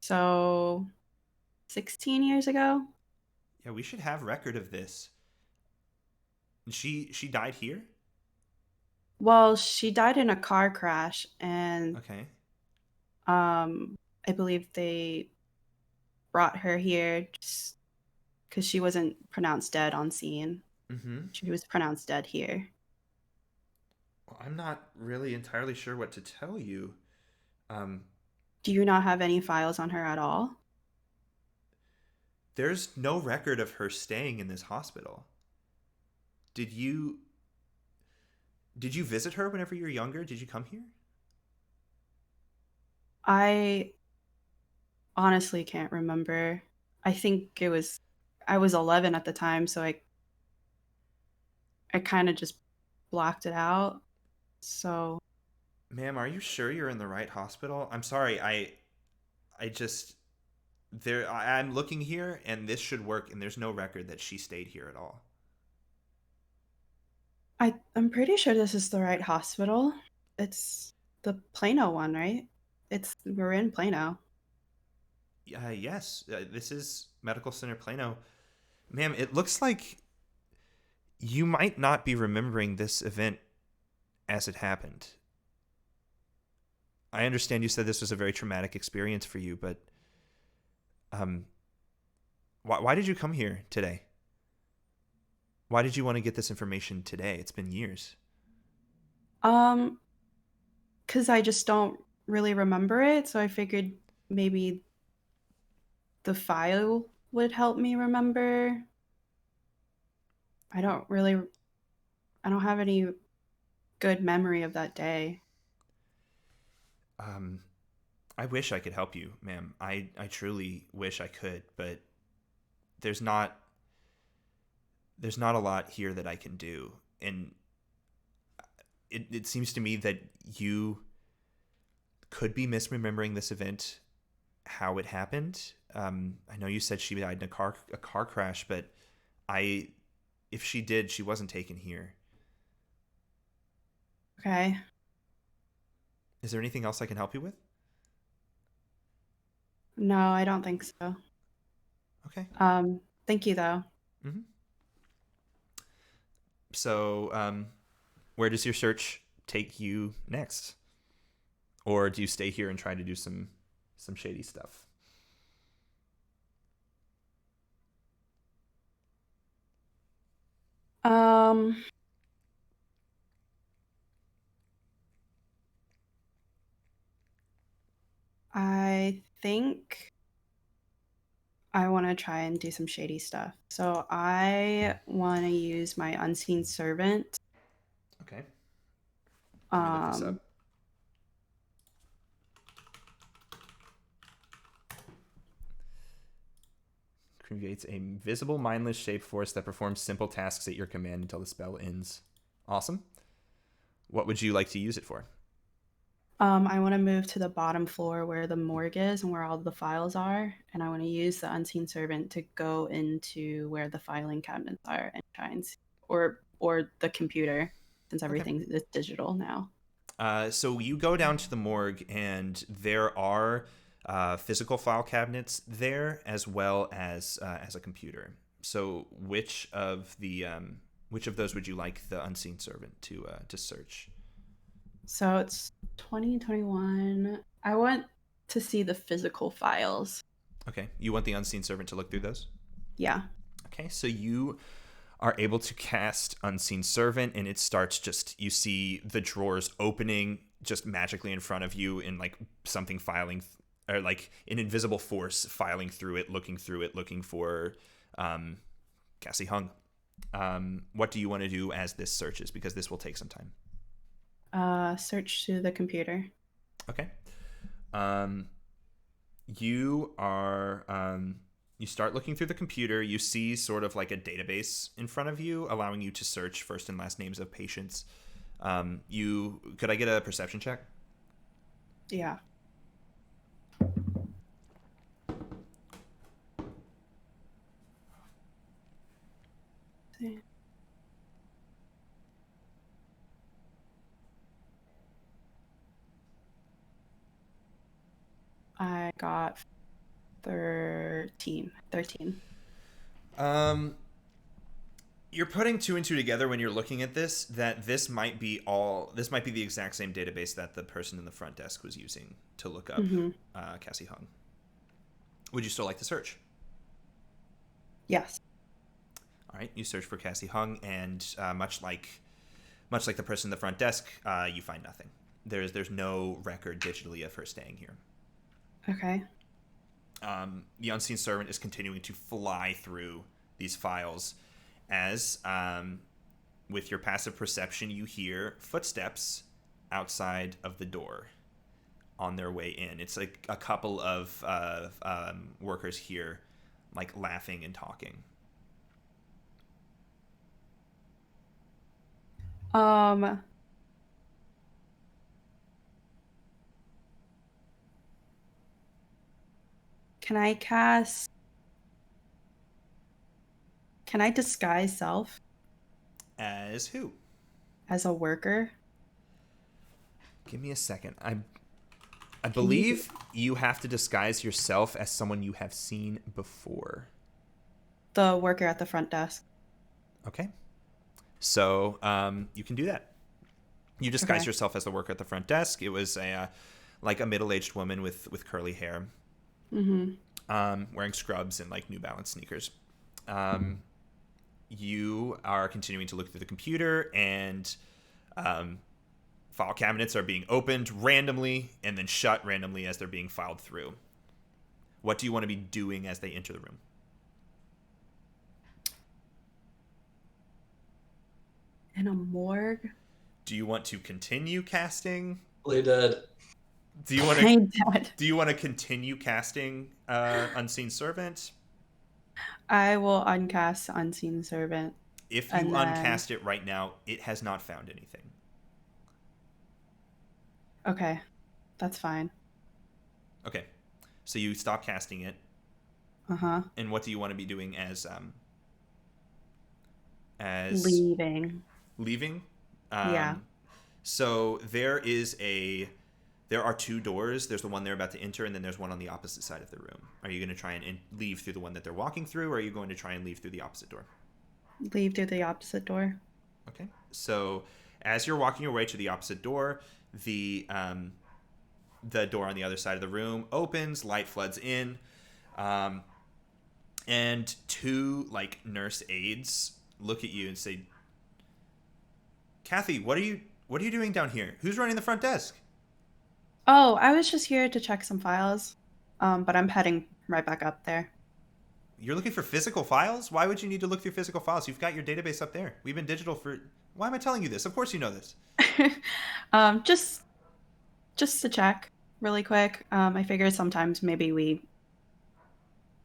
So 16 years ago? Yeah, we should have record of this. She died here? Well, she died in a car crash, and Okay. I believe they brought her here just because she wasn't pronounced dead on scene. Mm-hmm. She was pronounced dead here. Well, I'm not really entirely sure what to tell you. Um, Do you not have any files on her at all? there's no record of her staying in this hospital. Did you did you visit her whenever you were younger? Did you come here? I honestly can't remember. I think I was 11 at the time, so I kind of just blocked it out. So Ma'am, are you sure you're in the right hospital? I'm sorry, I just I'm looking here and this should work and there's no record that she stayed here at all. I'm pretty sure this is the right hospital. It's the Plano one, right? We're in Plano. Yes, this is Medical Center Plano. Ma'am, it looks like you might not be remembering this event as it happened. I understand you said this was a very traumatic experience for you, but um, why did you come here today? Why did you want to get this information today? It's been years. Um, because I just don't really remember it, so I figured maybe the file would help me remember. I don't really, I don't have any good memory of that day. Um, I wish I could help you, ma'am. I truly wish I could, but there's not there's not a lot here that I can do. And it seems to me that you could be misremembering this event, how it happened. I know you said she died in a car crash, but if she did, she wasn't taken here. Okay. Is there anything else I can help you with? No, I don't think so. Okay. Thank you though. Mm-hmm. So, where does your search take you next? Or do you stay here and try to do some shady stuff? Um, I think I want to try and do some shady stuff. So I want to use my unseen servant. Okay. Let me look this up. Creates a visible, mindless shape force that performs simple tasks at your command until the spell ends. Awesome. What would you like to use it for? I want to move to the bottom floor where the morgue is and where all the files are, and I want to use the unseen servant to go into where the filing cabinets are and try and or the computer, since everything is digital now. So you go down to the morgue, and there are physical file cabinets there, as well as a computer. So which of those would you like the unseen servant to search? So it's 2021. I want to see the physical files. Okay, you want the unseen servant to look through those? Yeah. Okay, so you are able to cast Unseen Servant, and it starts you see the drawers opening just magically in front of you, and like something filing, or like an invisible force filing through it, looking for Cassie Hung. What do you want to do as this searches? Because this will take some time. Search to the computer. Okay. You are You start looking through the computer. You see sort of like a database in front of you, allowing you to search first and last names of patients. Could I get a perception check? Yeah. I got 13. You're putting two and two together when you're looking at this, that this might be the exact same database that the person in the front desk was using to look up Cassie Hung. Would you still like to search? Yes. All right, you search for Cassie Hung, and much like the person in the front desk, you find nothing. There's no record digitally of her staying here. Okay. The unseen servant is continuing to fly through these files as, with your passive perception, you hear footsteps outside of the door on their way in. It's like a couple of workers here, like laughing and talking. Can I disguise self As who? as a worker? Give me a second. I believe you have to disguise yourself as someone you have seen before. The worker at the front desk. Okay. So you can do that. You disguise Okay. yourself as the worker at the front desk. It was a middle-aged woman with curly hair, wearing scrubs and like New Balance sneakers. You are continuing to look through the computer, and file cabinets are being opened randomly and then shut randomly as they're being filed through. What do you want to be doing as they enter the room? In a morgue? Do you want to continue casting? Play dead. Do you want I'm to dead. Do you want to continue casting Unseen Servant? I will uncast Unseen Servant. If you And then- uncast it right now, it has not found anything. Okay. That's fine. Okay. So you stop casting it. Uh-huh. And what do you want to be doing as Leaving. leaving? Yeah. So there are two doors. There's the one they're about to enter, and then there's one on the opposite side of the room. Are you going to try and leave through the one that they're walking through, or are you going to try and leave through the opposite door? Leave through the opposite door. Okay. So as you're walking your way to the opposite door, the door on the other side of the room opens, light floods in, and two like nurse aides look at you and say, "Kathy, what are you doing down here? Who's running the front desk?" Oh, I was just here to check some files. But I'm heading right back up there. You're looking for physical files? Why would you need to look through physical files? You've got your database up there. We've been digital for... Why am I telling you this? Of course you know this. Just to check really quick. I figured sometimes maybe we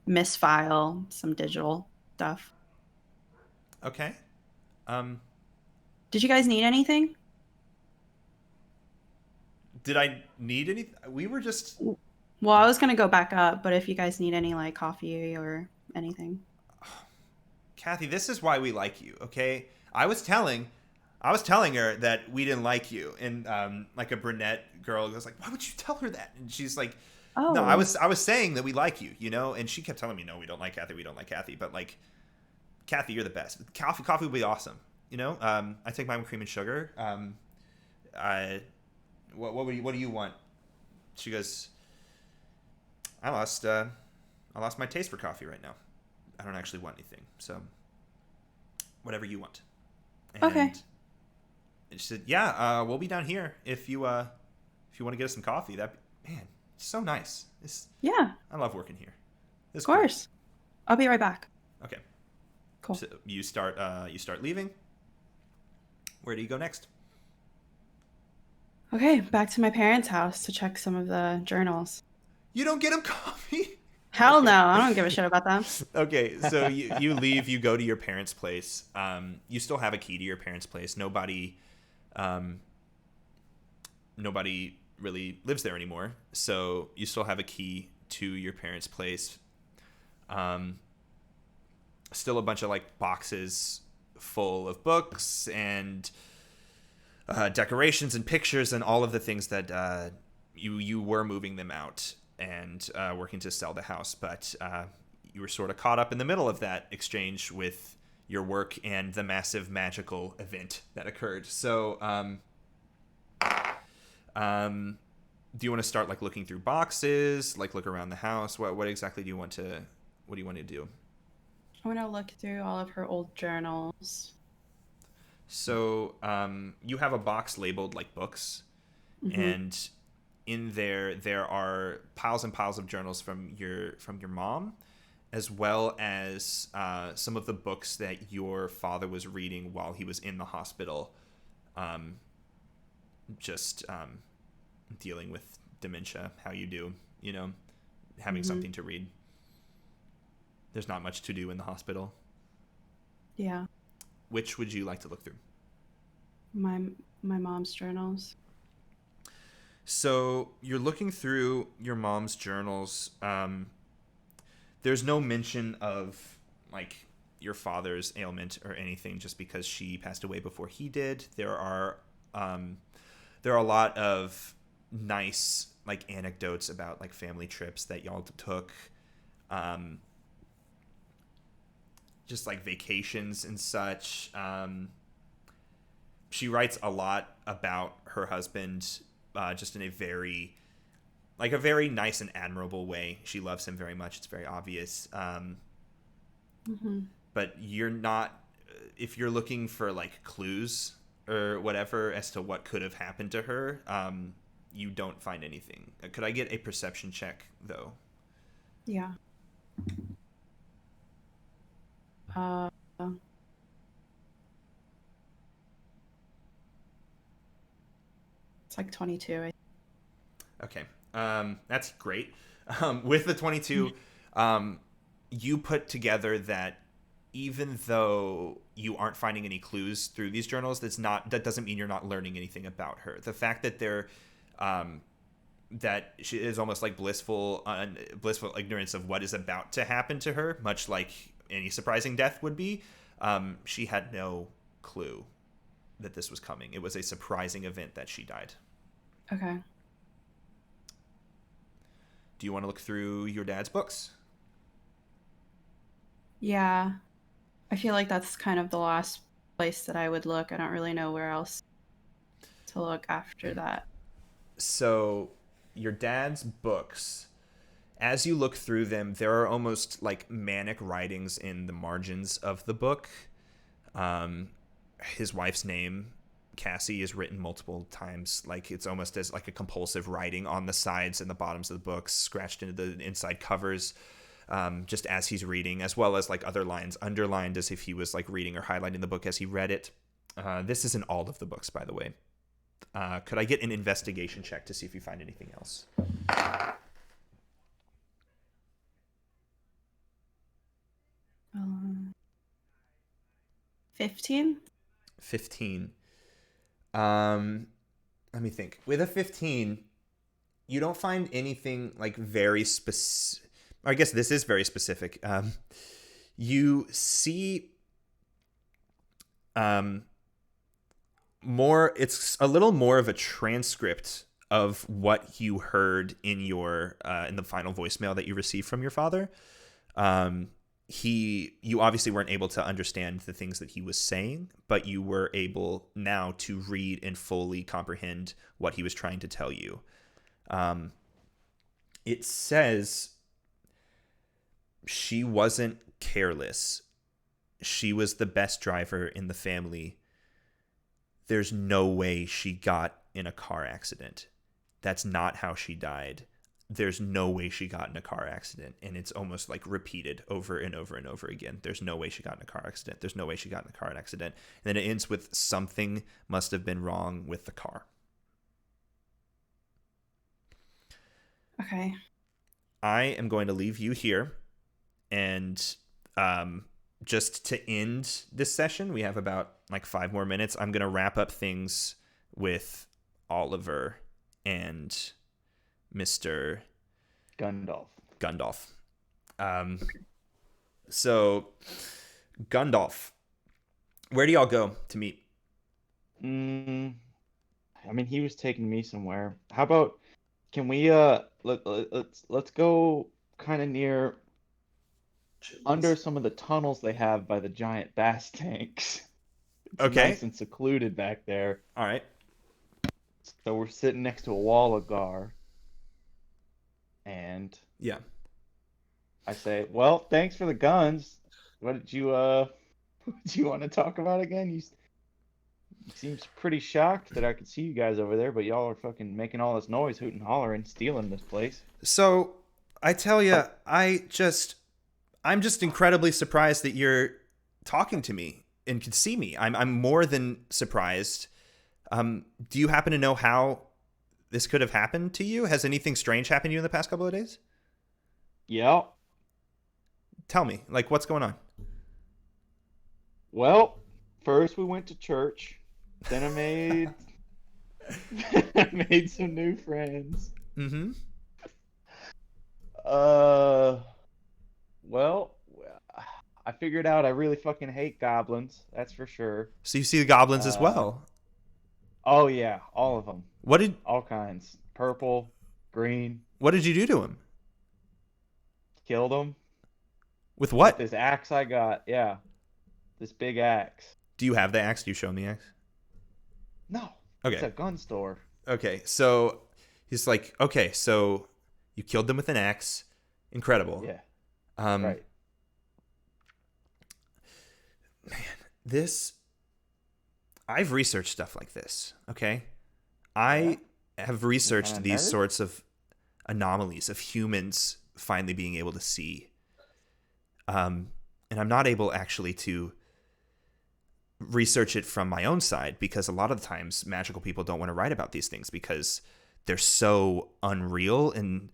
misfile some digital stuff. Okay. Did you guys need anything? Did I need anything? We were just... Well, I was gonna go back up, but if you guys need any like coffee or anything. Kathy, this is why we like you, okay? I was telling her that we didn't like you, and like a brunette girl was like, "Why would you tell her that?" And she's like, Oh. "No, I was saying that we like you, you know." And she kept telling me, "No, we don't like Kathy. We don't like Kathy." But like, Kathy, you're the best. Coffee would be awesome, you know. I take mine with cream and sugar. What do you want? She goes, I lost my taste for coffee right now. I don't actually want anything, so whatever you want. And Okay. she said, "Yeah, we'll be down here if you want to get us some coffee." Man, it's so nice. Yeah, I love working here. This of course. I'll be right back. Okay. Cool. So you start leaving. Where do you go next? Okay, back to my parents' house to check some of the journals. You don't get him coffee. Hell no, I don't give a shit about them. Okay, so you leave, you go to your parents' place. You still have a key to your parents' place. Um, nobody really lives there anymore, so you still have a key to your parents' place. Um, Still a bunch of like boxes full of books and decorations and pictures and all of the things that you were moving them out and working to sell the house, but you were sort of caught up in the middle of that exchange with your work and the massive magical event that occurred. So, do you want to start like looking through boxes, like look around the house? What exactly do you want to? What do you want to do? I want to look through all of her old journals. So, you have a box labeled like books, and in there are piles and piles of journals from your mom, as well as some of the books that your father was reading while he was in the hospital, just dealing with dementia. How you do, having something to read. There's not much to do in the hospital. Yeah. Which would you like to look through? My mom's journals. So you're looking through your mom's journals. There's no mention of like your father's ailment or anything, just because she passed away before he did. There are a lot of nice like anecdotes about like family trips that y'all took, just like vacations and such. She writes a lot about her husband, just in a very nice and admirable way. She loves him very much. It's very obvious. But you're not, if you're looking for like clues or whatever as to what could have happened to her, you don't find anything. Could I get a perception check though? Yeah. It's like 22. Okay. That's great. With the 22, you put together that even though you aren't finding any clues through these journals, that doesn't mean you're not learning anything about her. The fact that that she is almost like blissful ignorance of what is about to happen to her, much like any surprising death would be. She had no clue that this was coming. It was a surprising event that she died. Okay. Do you want to look through your dad's books? Yeah. I feel like that's kind of the last place that I would look. I don't really know where else to look after that. So, your dad's books, as you look through them, there are almost like manic writings in the margins of the book. His wife's name, Cassie, is written multiple times. Like it's almost as like a compulsive writing on the sides and the bottoms of the books, scratched into the inside covers, just as he's reading, as well as like other lines underlined as if he was like reading or highlighting the book as he read it. This is in all of the books, by the way. Could I get an investigation check to see if you find anything else? 15? 15. Let me think. With a 15, you don't find anything like very specific. I guess this is very specific. You see more, it's a little more of a transcript of what you heard in your in the final voicemail that you received from your father. You obviously weren't able to understand the things that he was saying, but you were able now to read and fully comprehend what he was trying to tell you. It says she wasn't careless. She was the best driver in the family. There's no way she got in a car accident. That's not how she died. There's no way she got in a car accident. And it's almost like repeated over and over and over again. There's no way she got in a car accident. There's no way she got in a car accident. And then it ends with something must have been wrong with the car. Okay. I am going to leave you here, and just to end this session, we have about like 5 more minutes. I'm going to wrap up things with Oliver and Mr. Gundolf. So, Gundolf, where do y'all go to meet? I mean, he was taking me somewhere. How about, can we let's go kind of near under some of the tunnels they have by the giant bass tanks. It's Okay. nice and secluded back there. All right. So we're sitting next to a wall of gar. And Yeah. I say, well, thanks for the guns. What did you what do you want to talk about again? You seems pretty shocked that I could see you guys over there, but y'all are fucking making all this noise, hooting, hollering, stealing this place. So, I tell you, I'm just incredibly surprised that you're talking to me and can see me. I'm more than surprised. Do you happen to know how this could have happened to you? Has anything strange happened to you in the past couple of days? Yeah. Tell me, like, what's going on? Well, first we went to church. Then I made I made some new friends. Mm-hmm. Well, I figured out I really fucking hate goblins. That's for sure. So you see the goblins as well. Oh yeah, all of them. What All kinds. Purple, green. did you do to him? Killed them. With what? This axe I got. Yeah. This big axe. Do you have the axe? Do you show him the axe? No. Okay. It's a gun store. Okay, so he's like, okay, so you killed them with an axe. Incredible. Yeah. Right. Man, I've researched stuff like this, okay? I have researched these sorts of anomalies of humans finally being able to see. And I'm not able actually to research it from my own side because a lot of the times magical people don't want to write about these things because they're so unreal, and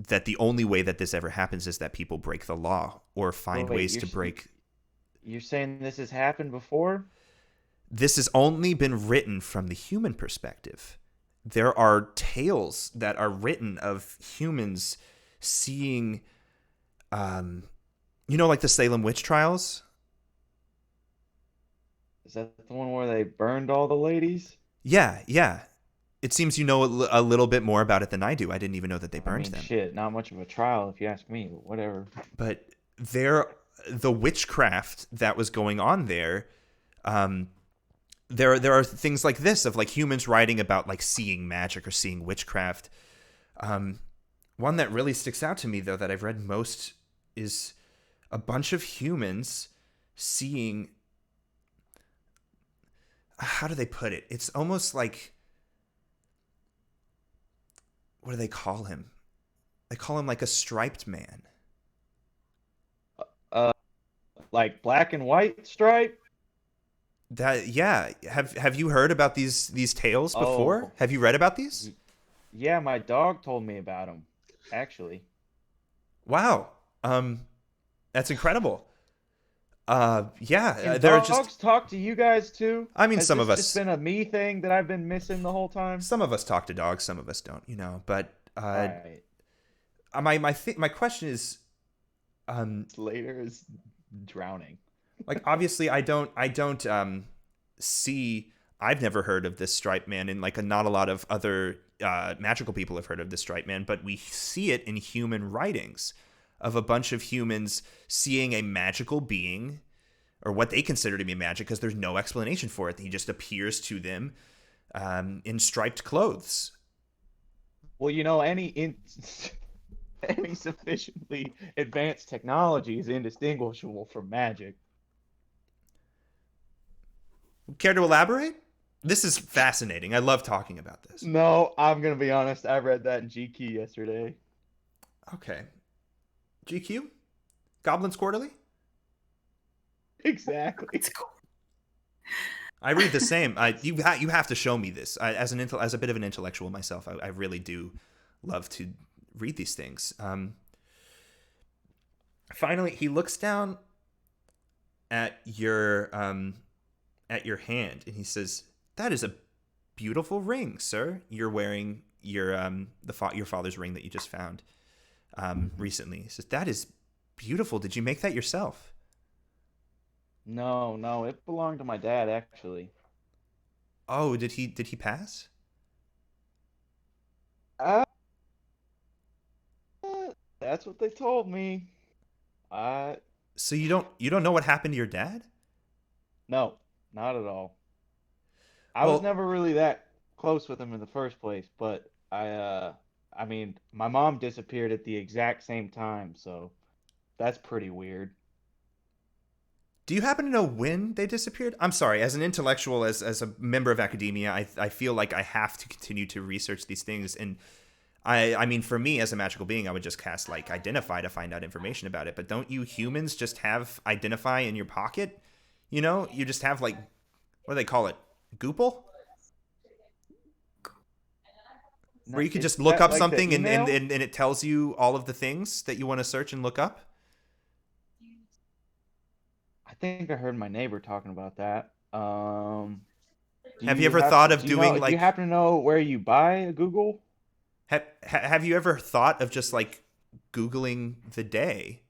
that the only way that this ever happens is that people break the law or find ways to break. You're saying this has happened before? This has only been written from the human perspective. There are tales that are written of humans seeing, like the Salem witch trials. Is that the one where they burned all the ladies? Yeah. It seems you know a little bit more about it than I do. I didn't even know that they burned them. Shit, not much of a trial if you ask me, but whatever. But the witchcraft that was going on there, there are things like this of like humans writing about like seeing magic or seeing witchcraft. One that really sticks out to me though that I've read most is a bunch of humans seeing. How do they put it? It's almost like, what do they call him? They call him like a striped man. Like black and white stripe? Have you heard about these tales before? Oh. Have you read about these? Yeah, my dog told me about them, actually. Wow. That's incredible. Can they're dogs just talk to you guys too? I mean, Has some this of us. just been a me thing that I've been missing the whole time? Some of us talk to dogs, some of us don't, but Right. my question is Later is drowning. like obviously I don't see. I've never heard of this striped man, and like not a lot of other magical people have heard of this striped man, but we see it in human writings of a bunch of humans seeing a magical being, or what they consider to be magic, because there's no explanation for it. He just appears to them in striped clothes. Well, any sufficiently advanced technology is indistinguishable from magic. Care to elaborate? This is fascinating. I love talking about this. No, I'm gonna be honest. I read that in GQ yesterday. Okay. GQ? Goblins Quarterly? Exactly. It's cool. I read the same. You have to show me this. As a bit of an intellectual myself, I really do love to read these things. Finally, he looks down at your hand and he says, "That is a beautiful ring, sir. You're wearing your your father's ring that you just found recently." He says, "That is beautiful. Did you make that yourself?" No, it belonged to my dad actually. Oh, did he pass? Uh, that's what they told me. So you don't know what happened to your dad? No, not at all. I was Well, never really that close with him in the first place, but I mean, my mom disappeared at the exact same time, so that's pretty weird. do you happen to know when they disappeared? I'm sorry, as an intellectual, as a member of academia, I feel like I have to continue to research these things. And I mean, for me as a magical being, I would just cast like Identify to find out information about it. But don't you humans just have Identify in your pocket? You know, you just have like, what do they call it? Goople? Where you could Is just look that up like the something email? and it tells you all of the things that you want to search and look up? I think I heard my neighbor talking about that. Have you ever thought of do you know, doing do you like happen to know where you buy a Google? have you ever thought of just like Googling the day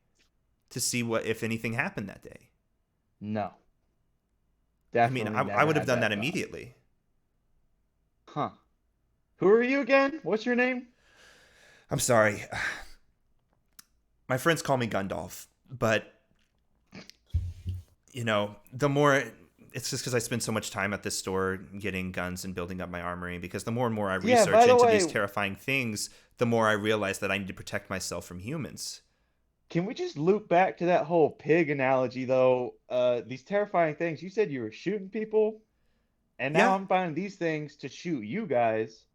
to see what if anything happened that day? No, I mean, definitely I never would have had done that thought. immediately. Huh. Who are you again? What's your name? I'm sorry. My friends call me Gundalf, but you know, the more it's just because I spend so much time at this store getting guns and building up my armory. Because the more and more I Yeah, research by the into way, these terrifying things, the more I realize that I need to protect myself from humans. can we just loop back to that whole pig analogy though? These terrifying things. You said you were shooting people, and now Yeah, I'm buying these things to shoot you guys.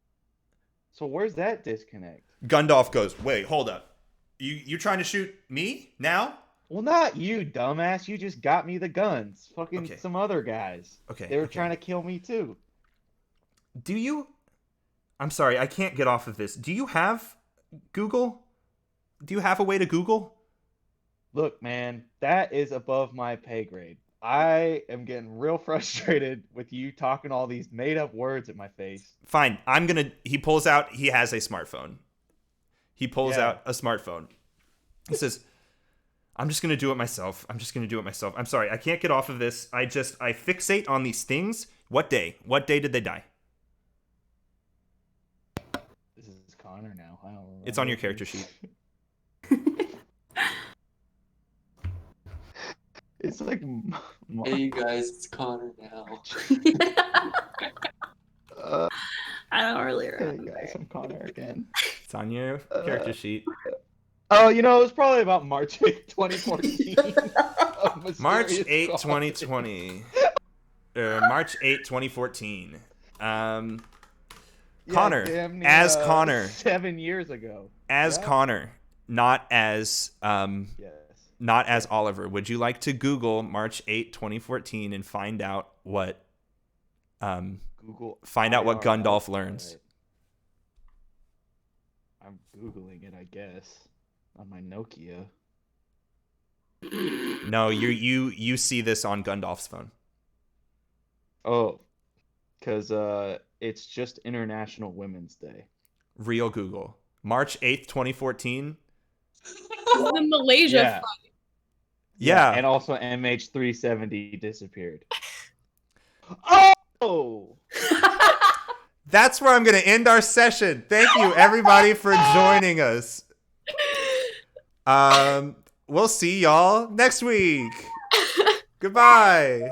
So where's that disconnect? Gundalf goes, "Wait, hold up. You trying to shoot me now?" Well, not you, dumbass. You just got me the guns. Fucking Okay, some other guys. okay, They were okay. trying to kill me too. Do you? I'm sorry, I can't get off of this. Do you have Google? Do you have a way to Google? Look, man, that is above my pay grade. I am getting real frustrated with you talking all these made up words at my face. Fine, He pulls out. He has a smartphone. He pulls Yeah. out a smartphone. He says, "I'm just gonna do it myself. I'm just gonna do it myself. I'm sorry, I can't get off of this. I fixate on these things. What day? What day did they die?" This is Connor now. I don't remember. It's on your character sheet. It's like Hey, you guys, it's Connor now. I don't really hey remember. guys, I'm Connor again. It's on your character sheet. Oh, you know, it was probably about March 8th, 2014. March Mysterious 8, cause. 2020. March 8, 2014. Yeah, Connor, damn near, as Connor. 7 years ago. As Yeah? Connor, not as Yes. not as Oliver. Would you like to Google March 8, 2014 and find out what Google. Gundalf IRL. learns? Alright. I'm Googling it, I guess, on my Nokia. No, you see this on Gundalf's phone. Oh, because it's just International Women's Day. Real Google. March 8th, 2014. The Malaysia Yeah. flight. Yeah. And also MH370 disappeared. Oh! That's where I'm going to end our session. Thank you everybody for joining us. We'll see y'all next week. Goodbye.